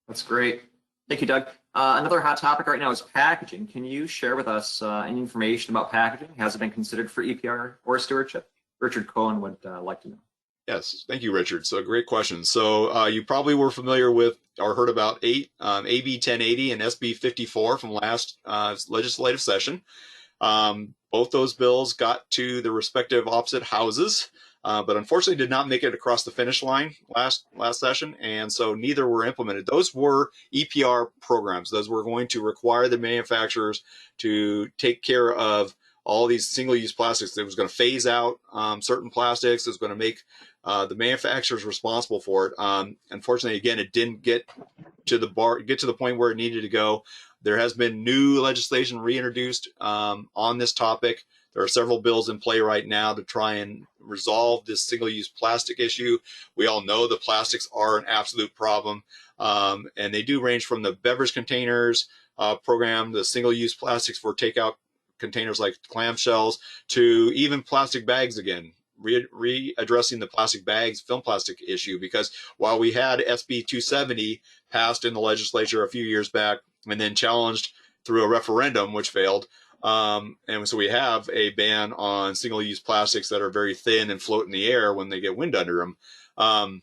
That's great. Thank you, Doug. Another hot topic right now is packaging. Can you share with us any information about packaging? Has it been considered for EPR or stewardship? Richard Cohen would like to know. Yes, thank you, Richard. So great question. So you probably were familiar with or heard about AB 1080 and SB 54 from last legislative session. Both those bills got to the respective opposite houses, but unfortunately did not make it across the finish line last session, and so neither were implemented. Those were EPR programs. Those were going to require the manufacturers to take care of all these single-use plastics. It was going to phase out certain plastics. It was going to make the manufacturers responsible for it. Unfortunately, again, it didn't get to the point where it needed to go. There has been new legislation reintroduced on this topic. There are several bills in play right now to try and resolve this single-use plastic issue. We all know the plastics are an absolute problem, and they do range from the beverage containers program, the single-use plastics for takeout containers like clamshells, to even plastic bags again, readdressing the plastic bags, film plastic issue, because while we had SB 270 passed in the legislature a few years back and then challenged through a referendum, which failed, and so we have a ban on single-use plastics that are very thin and float in the air when they get wind under them.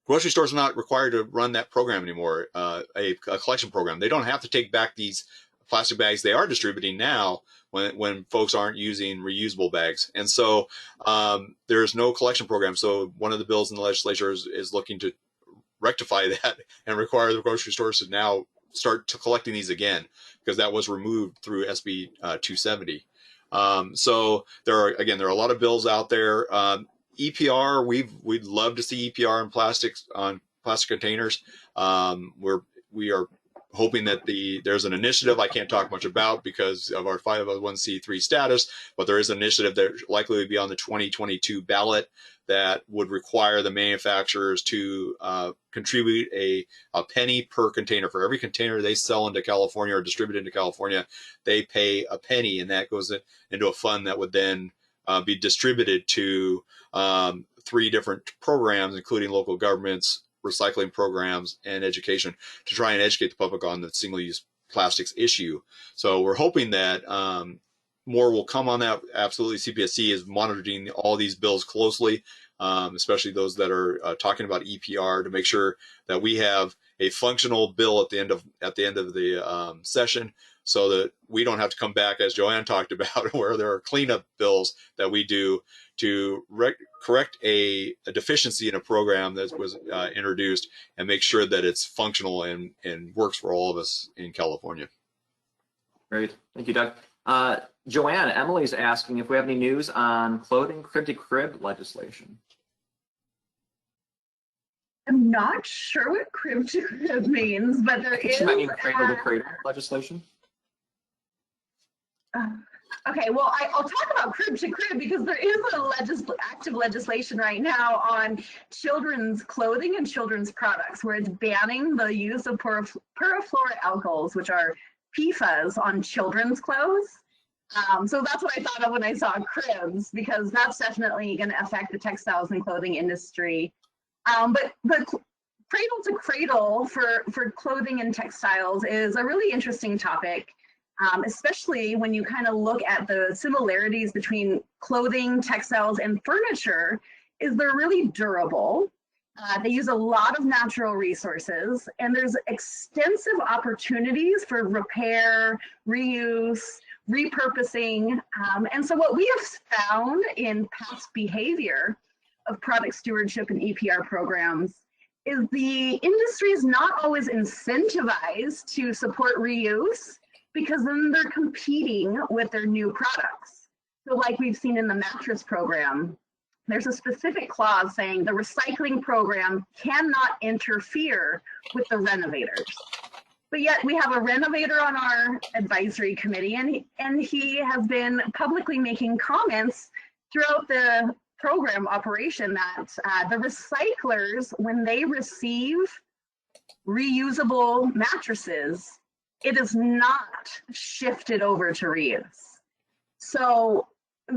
Grocery stores are not required to run that program anymore, a collection program. They don't have to take back these plastic bags they are distributing now when folks aren't using reusable bags. And so there's no collection program. So one of the bills in the legislature is looking to rectify that and require the grocery stores to now start collecting these again, because that was removed through SB 270. So there are a lot of bills out there. EPR, we'd love to see EPR on plastic containers. We are hoping that there's an initiative I can't talk much about because of our 501c3 status, but there is an initiative that likely would be on the 2022 ballot that would require the manufacturers to contribute a penny per container. For every container they sell into California or distribute into California, they pay a penny, and that goes into a fund that would then be distributed to 3 different programs, including local governments, recycling programs, and education, to try and educate the public on the single-use plastics issue. So we're hoping that more will come on that. Absolutely, CPSC is monitoring all these bills closely, especially those that are talking about EPR, to make sure that we have a functional bill at the end of the session, so that we don't have to come back, as Joanne talked about, where there are cleanup bills that we do to correct a deficiency in a program that was introduced, and make sure that it's functional and works for all of us in California. Great. Thank you, Doug. Joanne, Emily's asking if we have any news on clothing crib-to-crib legislation. I'm not sure what crib-to-crib means, but there is. She might mean cradle-to-cradle legislation. Okay, well, I'll talk about crib-to-crib because there is active legislation right now on children's clothing and children's products, where it's banning the use of perfluoroalkyls, which are PFAS, on children's clothes. So that's what I thought of when I saw cribs, because that's definitely going to affect the textiles and clothing industry. But cradle to cradle for clothing and textiles is a really interesting topic, especially when you kind of look at the similarities between clothing, textiles, and furniture. Is they're really durable. They use a lot of natural resources, and there's extensive opportunities for repair, reuse, repurposing. And so what we have found in past behavior of product stewardship and EPR programs is the industry is not always incentivized to support reuse because then they're competing with their new products. So like we've seen in the mattress program, there's a specific clause saying the recycling program cannot interfere with the renovators. But yet we have a renovator on our advisory committee, and he has been publicly making comments throughout the program operation that the recyclers, when they receive reusable mattresses, it is not shifted over to reuse. So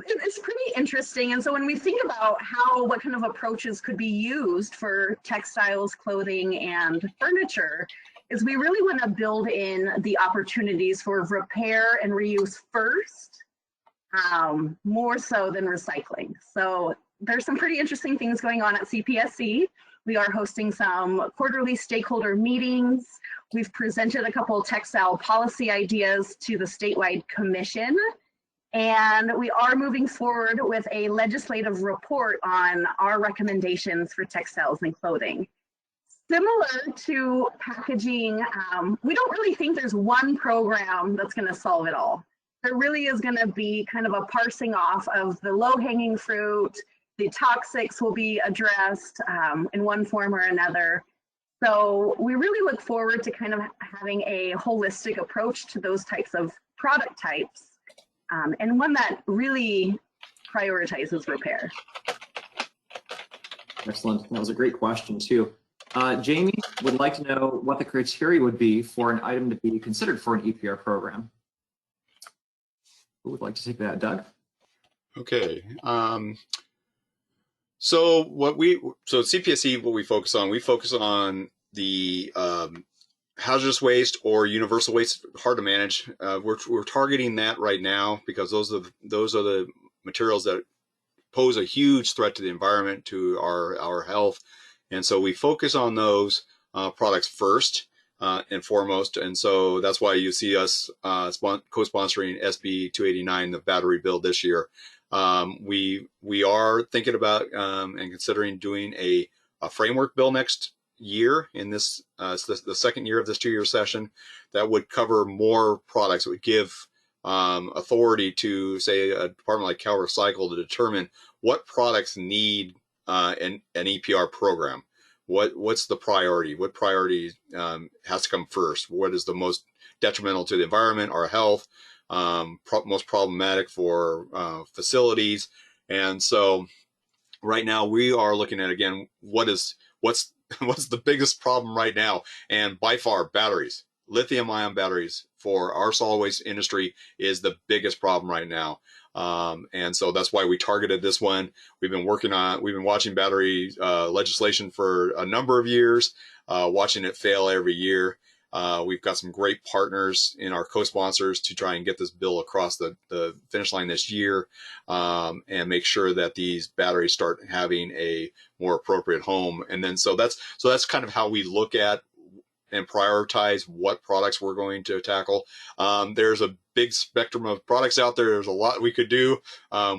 it's pretty interesting. And so when we think about what kind of approaches could be used for textiles, clothing, and furniture, is we really want to build in the opportunities for repair and reuse first, more so than recycling. So there's some pretty interesting things going on at CPSC. We are hosting some quarterly stakeholder meetings. We've presented a couple textile policy ideas to the statewide commission. And we are moving forward with a legislative report on our recommendations for textiles and clothing. Similar to packaging, we don't really think there's one program that's going to solve it all. There really is going to be kind of a parsing off of the low-hanging fruit. The toxics will be addressed in one form or another. So we really look forward to kind of having a holistic approach to those types of product types, and one that really prioritizes repair. Excellent. That was a great question too. Jamie would like to know what the criteria would be for an item to be considered for an EPR program. Who would like to take that, Doug? Okay. So CPSC, what we focus on the hazardous waste or universal waste, hard to manage. We're targeting that right now because those are the materials that pose a huge threat to the environment, to our health. And so we focus on those products first and foremost. And so that's why you see us co-sponsoring SB 289, the battery bill this year. We are thinking about and considering doing a framework bill next year in this the second year of this 2-year session that would cover more products. It would give authority to, say, a department like Cal Recycle to determine what products need an EPR program. What's the priority? What priority has to come first? What is the most detrimental to the environment, our health, most problematic for facilities? And so right now we are looking at, again, what's the biggest problem right now? And by far, batteries. Lithium-ion batteries for our solid waste industry is the biggest problem right now. And so that's why we targeted this one. We've been watching battery legislation for a number of years, watching it fail every year. We've got some great partners in our co-sponsors to try and get this bill across the finish line this year, and make sure that these batteries start having a more appropriate home. And then so that's kind of how we look at and prioritize what products we're going to tackle. There's a big spectrum of products out there. There's a lot we could do.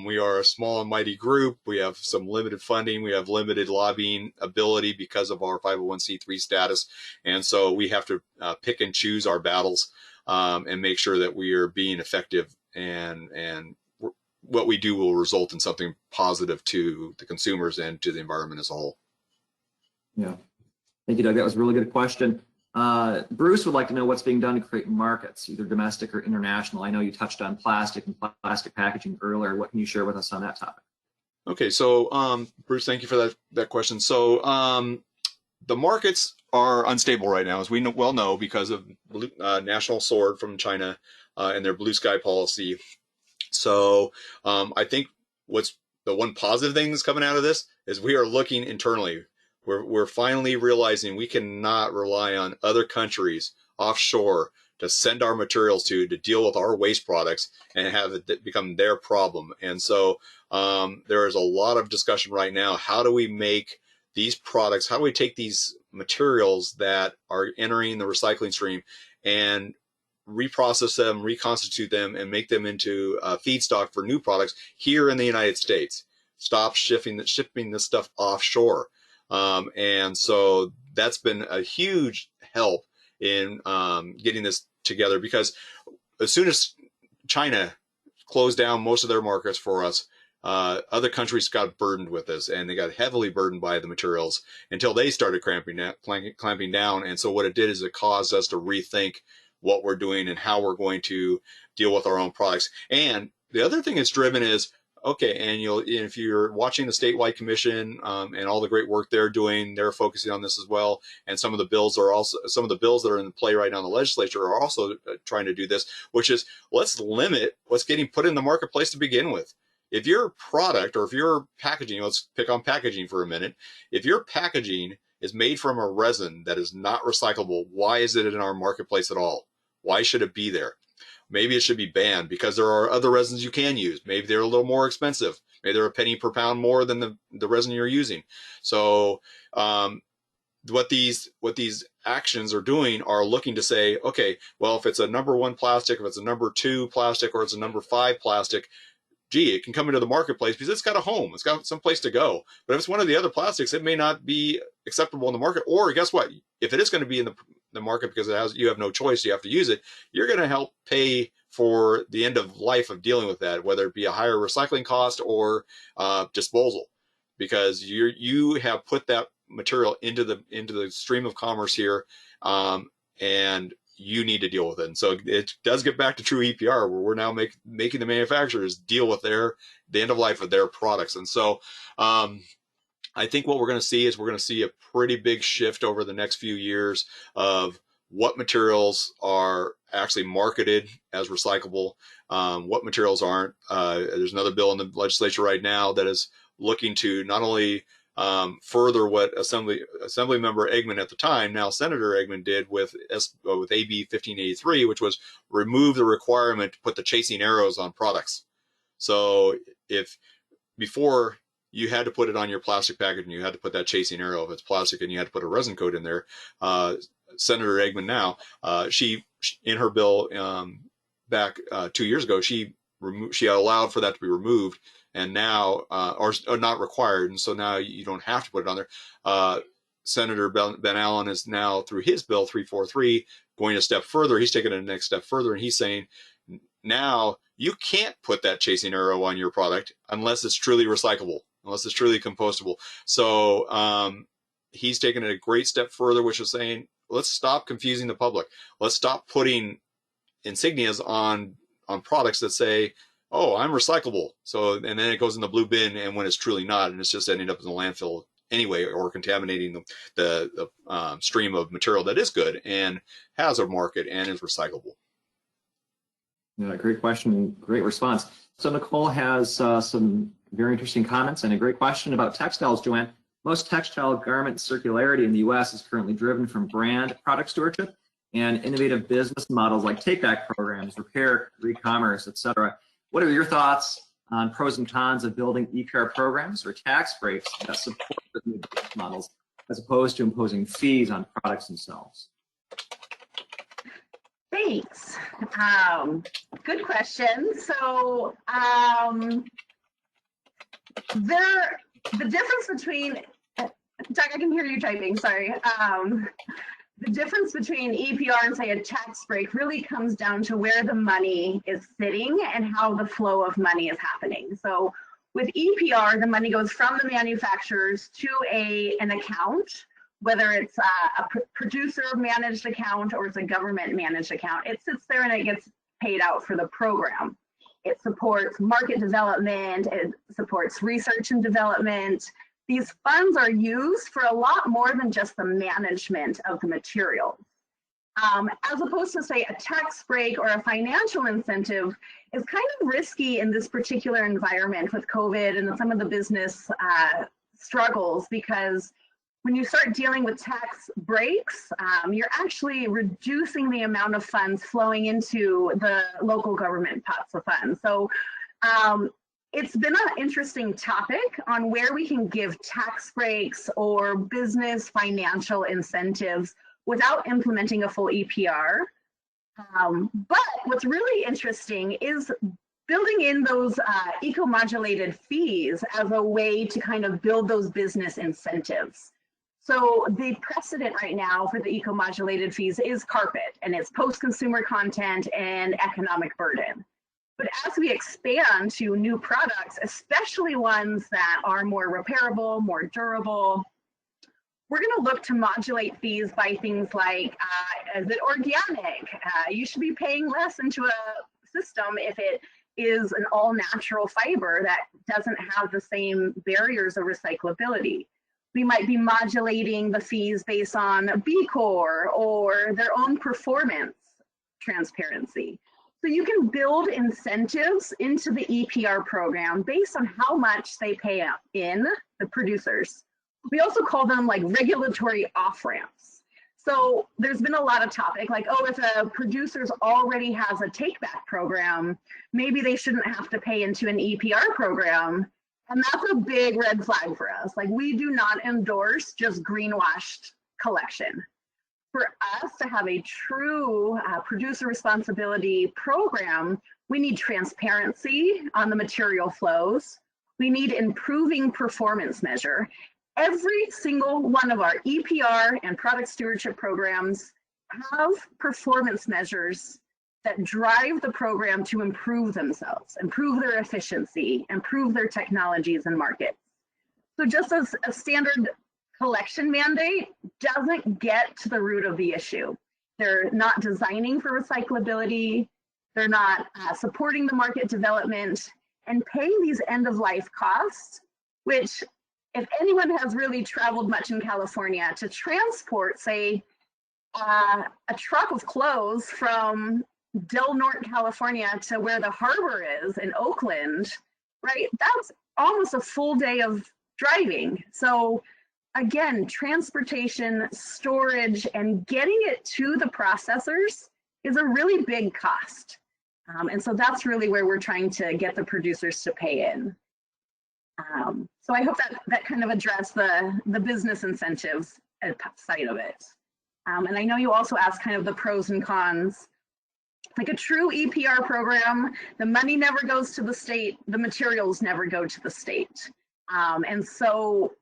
We are a small and mighty group. We have some limited funding. We have limited lobbying ability because of our 501c3 status. And so we have to pick and choose our battles and make sure that we are being effective, and what we do will result in something positive to the consumers and to the environment as a whole. Yeah. Thank you, Doug. That was a really good question. Bruce would like to know what's being done to create markets, either domestic or international. I know you touched on plastic and plastic packaging earlier. What can you share with us on that topic? Okay, so Bruce, thank you for that question. So the markets are unstable right now, as we well know, because of National Sword from China and their blue sky policy. So I think what's the one positive thing that's coming out of this is we are looking internally. We're finally realizing we cannot rely on other countries offshore to send our materials to deal with our waste products and have it become their problem. And so there is a lot of discussion right now. How do we make these products, how do we take these materials that are entering the recycling stream and reprocess them, reconstitute them, and make them into feedstock for new products here in the United States? stop shipping this stuff offshore. And so that's been a huge help in getting this together, because as soon as China closed down most of their markets for us, other countries got burdened with this, and they got heavily burdened by the materials until they started clamping down. And so what it did is it caused us to rethink what we're doing and how we're going to deal with our own products. And the other thing it's driven is, okay, and if you're watching the statewide commission and all the great work they're doing, they're focusing on this as well. And some of the bills that are in play right now in the legislature are also trying to do this, which is, let's limit what's getting put in the marketplace to begin with. If your product, or if your packaging, let's pick on packaging for a minute. If your packaging is made from a resin that is not recyclable, why is it in our marketplace at all? Why should it be there? Maybe it should be banned because there are other resins you can use. Maybe they're a little more expensive. Maybe they're a penny per pound more than the resin you're using. So what these actions are doing are looking to say, okay, well, if it's a number 1 plastic, if it's a number 2 plastic, or it's a number 5 plastic, gee, it can come into the marketplace because it's got a home. It's got some place to go. But if it's one of the other plastics, it may not be acceptable in the market. Or guess what? If it is going to be in the market because you have no choice, you have to use it, you're going to help pay for the end of life of dealing with that, whether it be a higher recycling cost or disposal, because you have put that material into the stream of commerce here, and you need to deal with it. And so it does get back to true EPR, where we're now making the manufacturers deal with the end of life of their products. And so I think what we're going to see is a pretty big shift over the next few years of what materials are actually marketed as recyclable, what materials aren't. There's another bill in the legislature right now that is looking to not only further what Assemblymember Eggman at the time, now Senator Eggman, did with AB 1583, which was remove the requirement to put the chasing arrows on products. So if before you had to put it on your plastic package and you had to put that chasing arrow if it's plastic, and you had to put a resin coat in there, Senator Eggman now, she in her bill back 2 years ago, she allowed for that to be removed, and now or not required, and so now you don't have to put it on there. Senator Ben Allen is now, through his bill 343, going a step further. He's taking it a next step further, and he's saying now you can't put that chasing arrow on your product unless it's truly recyclable, unless it's truly compostable. So he's taken it a great step further, which is saying, let's stop confusing the public. Let's stop putting insignias on products that say, oh, I'm recyclable. So, and then it goes in the blue bin, and when it's truly not, and it's just ending up in the landfill anyway, or contaminating the stream of material that is good and has a market and is recyclable. Yeah, great question, great response. So Nicole has some very interesting comments and a great question about textiles, Joanne. Most textile garment circularity in the U.S. is currently driven from brand product stewardship and innovative business models like take-back programs, repair, re-commerce, et cetera. What are your thoughts on pros and cons of building EPR programs or tax breaks that support the new business models, as opposed to imposing fees on products themselves? Thanks. Good question. So the difference between, Doug, I can hear you typing, sorry. The difference between EPR and, say, a tax break really comes down to where the money is sitting and how the flow of money is happening. So with EPR, the money goes from the manufacturers to an account, whether it's a producer managed account or it's a government managed account. It sits there and it gets paid out for the program. It supports market development, it supports research and development. These funds are used for a lot more than just the management of the materials. As opposed to, say, a tax break or a financial incentive is kind of risky in this particular environment with COVID and some of the business struggles, because when you start dealing with tax breaks, you're actually reducing the amount of funds flowing into the local government pots of funds. So it's been an interesting topic on where we can give tax breaks or business financial incentives without implementing a full EPR. But what's really interesting is building in those eco-modulated fees as a way to kind of build those business incentives. So the precedent right now for the eco-modulated fees is carpet, and it's post-consumer content and economic burden. But as we expand to new products, especially ones that are more repairable, more durable, we're going to look to modulate fees by things like, is it organic? You should be paying less into a system if it is an all-natural fiber that doesn't have the same barriers of recyclability. We might be modulating the fees based on B Corp or their own performance transparency. So you can build incentives into the EPR program based on how much they pay in, the producers. We also call them like regulatory off-ramps. So there's been a lot of topic like, oh, if a producer's already has a take-back program, maybe they shouldn't have to pay into an EPR program. And that's a big red flag for us. Like, we do not endorse just greenwashed collection. For us to have a true producer responsibility program, we need transparency on the material flows. We need improving performance measure. Every single one of our EPR and product stewardship programs have performance measures that drive the program to improve themselves, improve their efficiency, improve their technologies and markets. So just as a standard collection mandate doesn't get to the root of the issue. They're not designing for recyclability. They're not supporting the market development and paying these end-of-life costs, which if anyone has really traveled much in California to transport, say, a truck of clothes from Del Norte, California to where the harbor is in Oakland, right? That's almost a full day of driving. So again, transportation, storage, and getting it to the processors is a really big cost. And so that's really where we're trying to get the producers to pay in. So I hope that kind of addressed the business incentives side of it. And I know you also asked kind of the pros and cons. Like a true EPR program, the money never goes to the state, the materials never go to the state. And so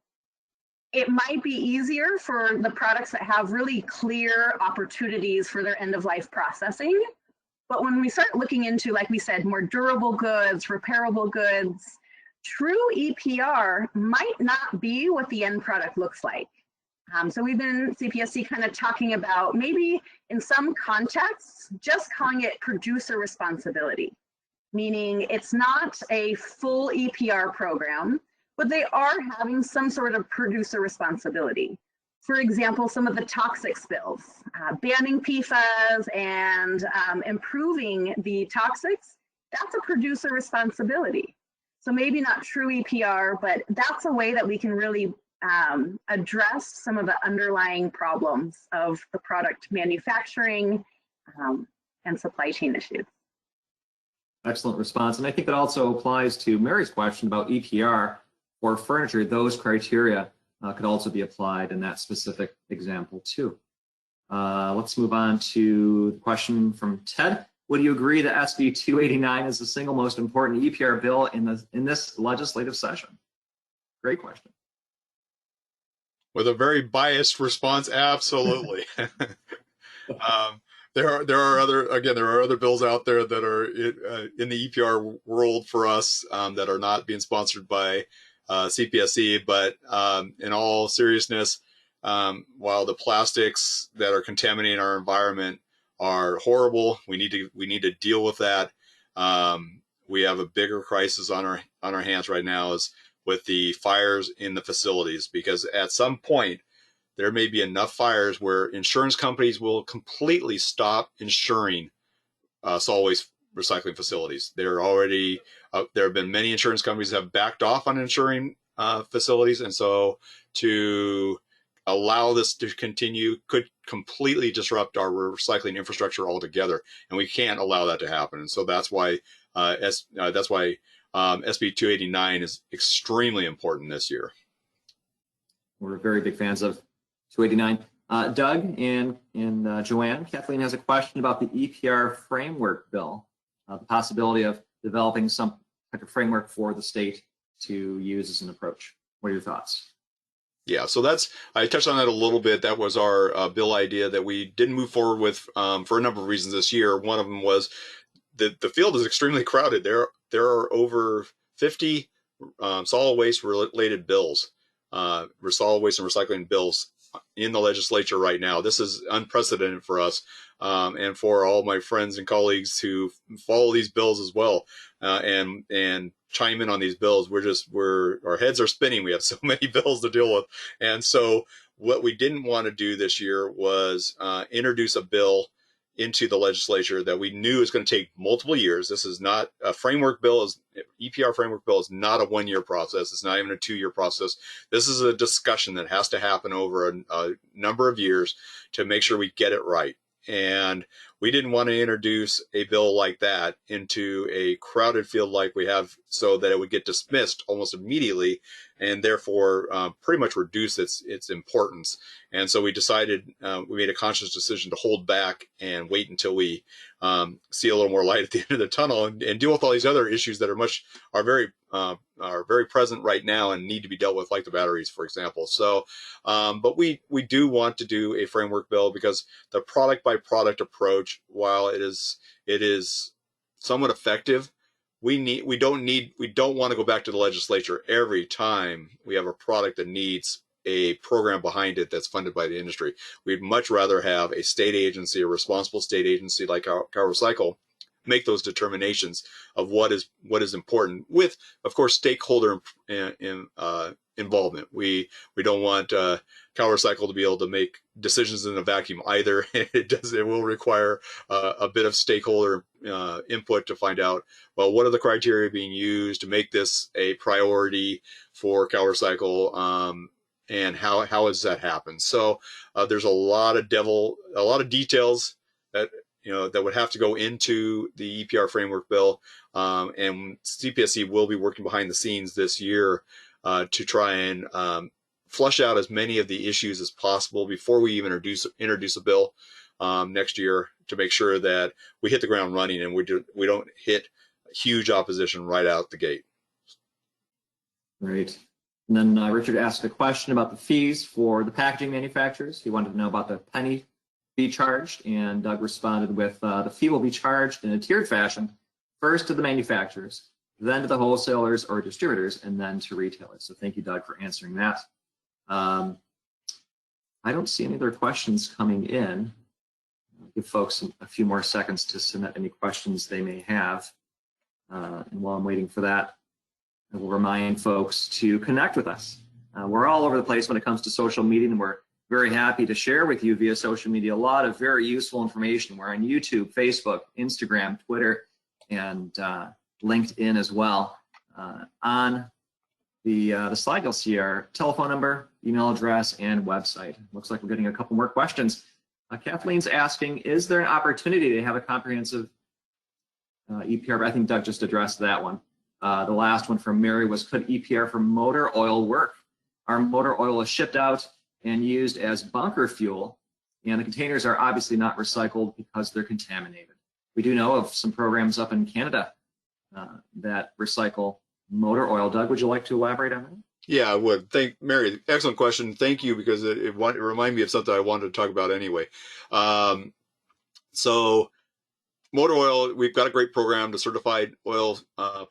it might be easier for the products that have really clear opportunities for their end-of-life processing. But when we start looking into, like we said, more durable goods, repairable goods, true EPR might not be what the end product looks like. So we've been, CPSC, kind of talking about maybe in some contexts, just calling it producer responsibility, meaning it's not a full EPR program, but they are having some sort of producer responsibility. For example, some of the toxic spills, banning PFAS and improving the toxics, that's a producer responsibility. So maybe not true EPR, but that's a way that we can really address some of the underlying problems of the product manufacturing and supply chain issues. Excellent response. And I think that also applies to Mary's question about EPR for furniture. Those criteria could also be applied in that specific example too. Let's move on to the question from Ted. Would you agree that SB 289 is the single most important EPR bill in this legislative session? Great question. With a very biased response, absolutely. There are other bills out there that are in the EPR world for us that are not being sponsored by CPSC. But in all seriousness, while the plastics that are contaminating our environment are horrible, we need to deal with that. We have a bigger crisis on our hands right now is with the fires in the facilities, because at some point there may be enough fires where insurance companies will completely stop insuring solid waste recycling facilities. There have been many insurance companies that have backed off on insuring facilities, and so to allow this to continue could completely disrupt our recycling infrastructure altogether, and we can't allow that to happen. And so that's why SB 289 is extremely important this year. We're very big fans of 289. Doug and Joanne, Kathleen has a question about the EPR framework bill, the possibility of developing some type of framework for the state to use as an approach. What are your thoughts? Yeah, so I touched on that a little bit. That was our bill idea that we didn't move forward with for a number of reasons this year. One of them was the field is extremely crowded. There are over 50 solid waste related bills, solid waste and recycling bills in the legislature right now. This is unprecedented for us, and for all my friends and colleagues who follow these bills as well, and chime in on these bills. Our heads are spinning. We have so many bills to deal with. And so what we didn't want to do this year was introduce a bill into the legislature that we knew is going to take multiple years. This is not a framework bill. EPR framework bill is not a 1-year process. It's not even a 2-year process. This is a discussion that has to happen over a number of years to make sure we get it right. And we didn't want to introduce a bill like that into a crowded field like we have, so that it would get dismissed almost immediately, and therefore pretty much reduce its importance. And so we decided, we made a conscious decision to hold back and wait until we see a little more light at the end of the tunnel, and deal with all these other issues that are very present right now and need to be dealt with, like the batteries, for example. So, but we do want to do a framework bill, because the product by product approach, while it is somewhat effective, we don't want to go back to the legislature every time we have a product that needs a program behind it that's funded by the industry. We'd much rather have a state agency, a responsible state agency like CalRecycle, make those determinations of what is important, with, of course, stakeholder involvement. We don't want CalRecycle to be able to make decisions in a vacuum either. It will require a bit of stakeholder input to find out, well, what are the criteria being used to make this a priority for CalRecycle, and how does that happen? So there's a lot of details that that would have to go into the EPR framework bill, and CPSC will be working behind the scenes this year to try and flush out as many of the issues as possible before we even introduce a bill next year, to make sure that we hit the ground running and we don't hit huge opposition right out the gate. Great. And then Richard asked a question about the fees for the packaging manufacturers. He wanted to know about the penny fee charged, and Doug responded with the fee will be charged in a tiered fashion, first to the manufacturers, then to the wholesalers or distributors, and then to retailers. So thank you, Doug, for answering that. I don't see any other questions coming in. I'll give folks a few more seconds to submit any questions they may have. And while I'm waiting for that, I will remind folks to connect with us. We're all over the place when it comes to social media, and we're very happy to share with you via social media a lot of very useful information. We're on YouTube, Facebook, Instagram, Twitter, and LinkedIn as well. On the slide, you'll see our telephone number, email address, and website. Looks like we're getting a couple more questions. Kathleen's asking, is there an opportunity to have a comprehensive EPR? I think Doug just addressed that one. The last one from Mary was, could EPR for motor oil work? Our motor oil is shipped out and used as bunker fuel, and the containers are obviously not recycled because they're contaminated. We do know of some programs up in Canada that recycle motor oil. Doug, would you like to elaborate on that? Yeah, I would. Mary, excellent question. Thank you, because it reminded me of something I wanted to talk about anyway. So motor oil, we've got a great program, the certified oil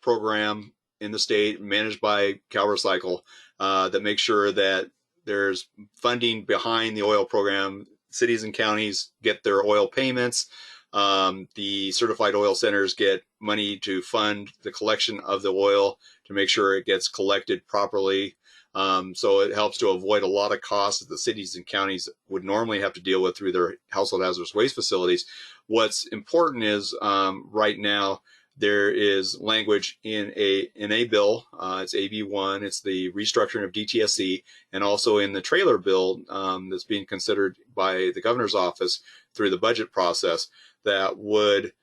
program in the state, managed by CalRecycle, that makes sure that there's funding behind the oil program. Cities and counties get their oil payments. The certified oil centers get money to fund the collection of the oil to make sure it gets collected properly. So it helps to avoid a lot of costs that the cities and counties would normally have to deal with through their household hazardous waste facilities. What's important is right now there is language in a bill. It's AB1. It's the restructuring of DTSC, and also in the trailer bill that's being considered by the governor's office through the budget process, that would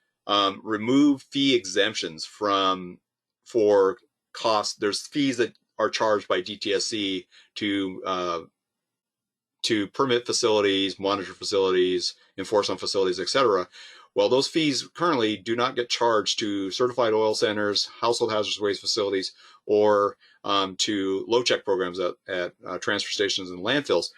remove fee exemptions for costs. There's fees that are charged by DTSC to permit facilities, monitor facilities, enforce on facilities, etc. Well, those fees currently do not get charged to certified oil centers, household hazardous waste facilities, or to low check programs at transfer stations and landfills.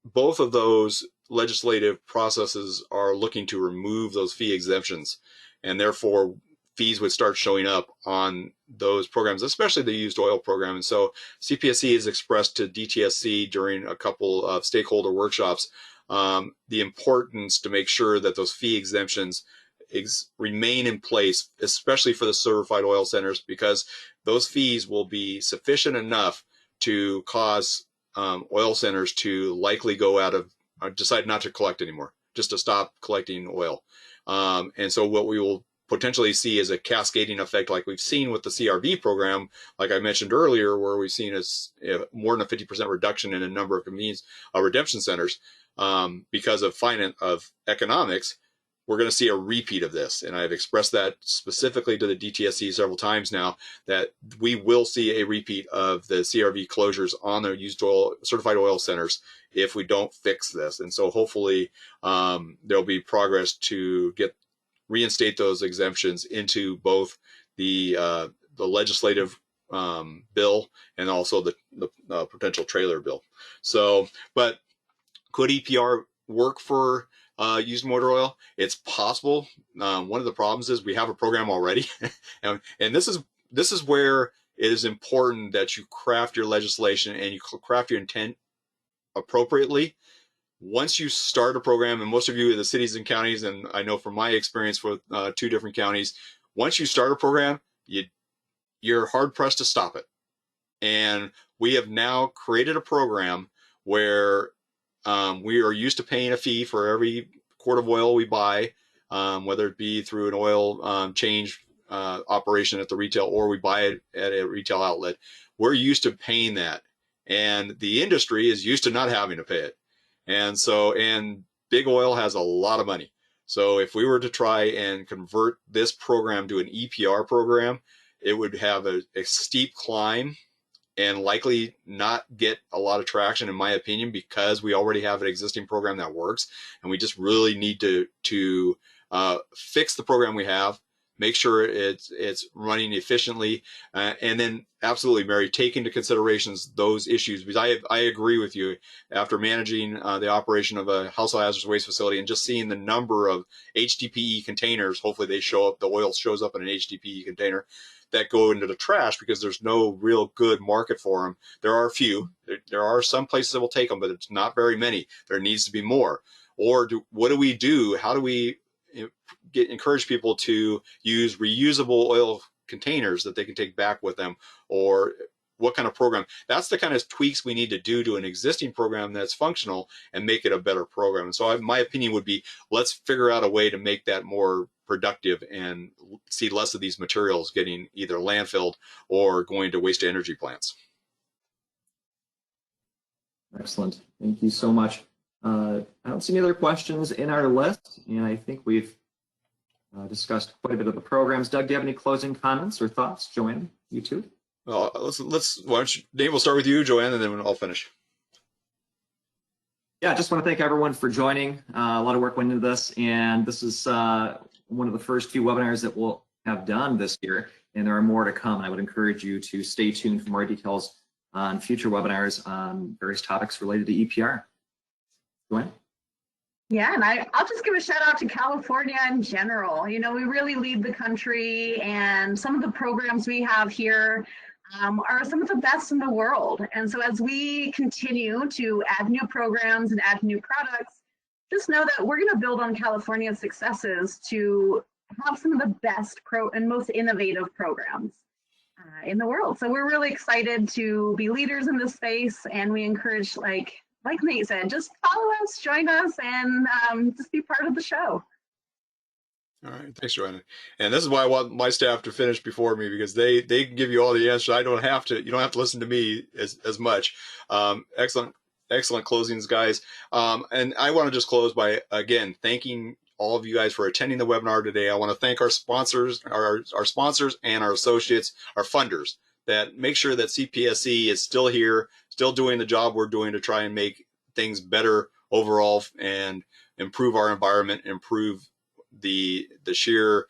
Both of those legislative processes are looking to remove those fee exemptions, and therefore fees would start showing up on those programs, especially the used oil program. And so CPSC has expressed to DTSC during a couple of stakeholder workshops the importance to make sure that those fee exemptions remain in place, especially for the certified oil centers, because those fees will be sufficient enough to cause oil centers to likely go out of, decide not to collect anymore, just to stop collecting oil. And so what we will potentially see is a cascading effect like we've seen with the CRV program, like I mentioned earlier, where we've seen more than a 50% reduction in a number of convenience redemption centers because of economics. We're going to see a repeat of this. And I've expressed that specifically to the DTSC several times now, that we will see a repeat of the CRV closures on the used oil, certified oil centers if we don't fix this. And so hopefully there'll be progress to reinstate those exemptions into both the legislative bill and also the potential trailer bill. So, but could EPR work for used motor oil? It's possible. One of the problems is we have a program already, and this is where it is important that you craft your legislation and you craft your intent appropriately. Once you start a program, and most of you in the cities and counties, and I know from my experience with 2 different counties, once you start a program, you're hard pressed to stop it. And we have now created a program where we are used to paying a fee for every quart of oil we buy, whether it be through an oil change operation at the retail or we buy it at a retail outlet. We're used to paying that. And the industry is used to not having to pay it. And big oil has a lot of money. So if we were to try and convert this program to an EPR program, it would have a steep climb and likely not get a lot of traction, in my opinion, because we already have an existing program that works, and we just really need to fix the program we have, make sure it's running efficiently, and then absolutely, Mary, take into considerations those issues, because I agree with you. After managing the operation of a household hazardous waste facility and just seeing the number of HDPE containers, hopefully they show up, the oil shows up in an HDPE container, that go into the trash because there's no real good market for them. There are a few. There are some places that will take them, but it's not very many. There needs to be more. Or what do we do? How do we encourage people to use reusable oil containers that they can take back with them? Or what kind of program? That's the kind of tweaks we need to do to an existing program that's functional and make it a better program. And so my opinion would be, let's figure out a way to make that more productive and see less of these materials getting either landfilled or going to waste to energy plants. Excellent. Thank you so much. I don't see any other questions in our list, and I think we've discussed quite a bit of the programs. Doug, do you have any closing comments or thoughts? Joanne, you too? Well, why don't you, Dave, we'll start with you, Joanne, and then I'll finish. Yeah, I just want to thank everyone for joining. A lot of work went into this, and this is one of the first few webinars that we'll have done this year, and there are more to come. And I would encourage you to stay tuned for more details on future webinars on various topics related to EPR. Joanne? Yeah, and I'll just give a shout out to California in general. You know, we really lead the country, and some of the programs we have here are some of the best in the world. And so as we continue to add new programs and add new products, just know that we're going to build on California's successes to have some of the best and most innovative programs in the world. So we're really excited to be leaders in this space, and we encourage, like Nate said, just follow us, join us, and just be part of the show. All right, thanks, Joanna. And this is why I want my staff to finish before me, because they can give you all the answers. I don't have to. You don't have to listen to me as much. Excellent closings, guys. And I want to just close by again thanking all of you guys for attending the webinar today. I want to thank our sponsors, our sponsors and our associates, our funders, that make sure that CPSC is still here, still doing the job we're doing to try and make things better overall and improve our environment, improve the sheer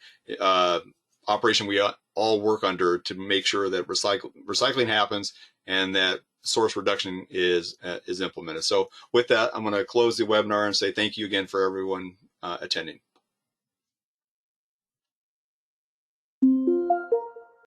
operation we all work under to make sure that recycling happens and that source reduction is implemented. So with that, I'm going to close the webinar and say thank you again for everyone attending.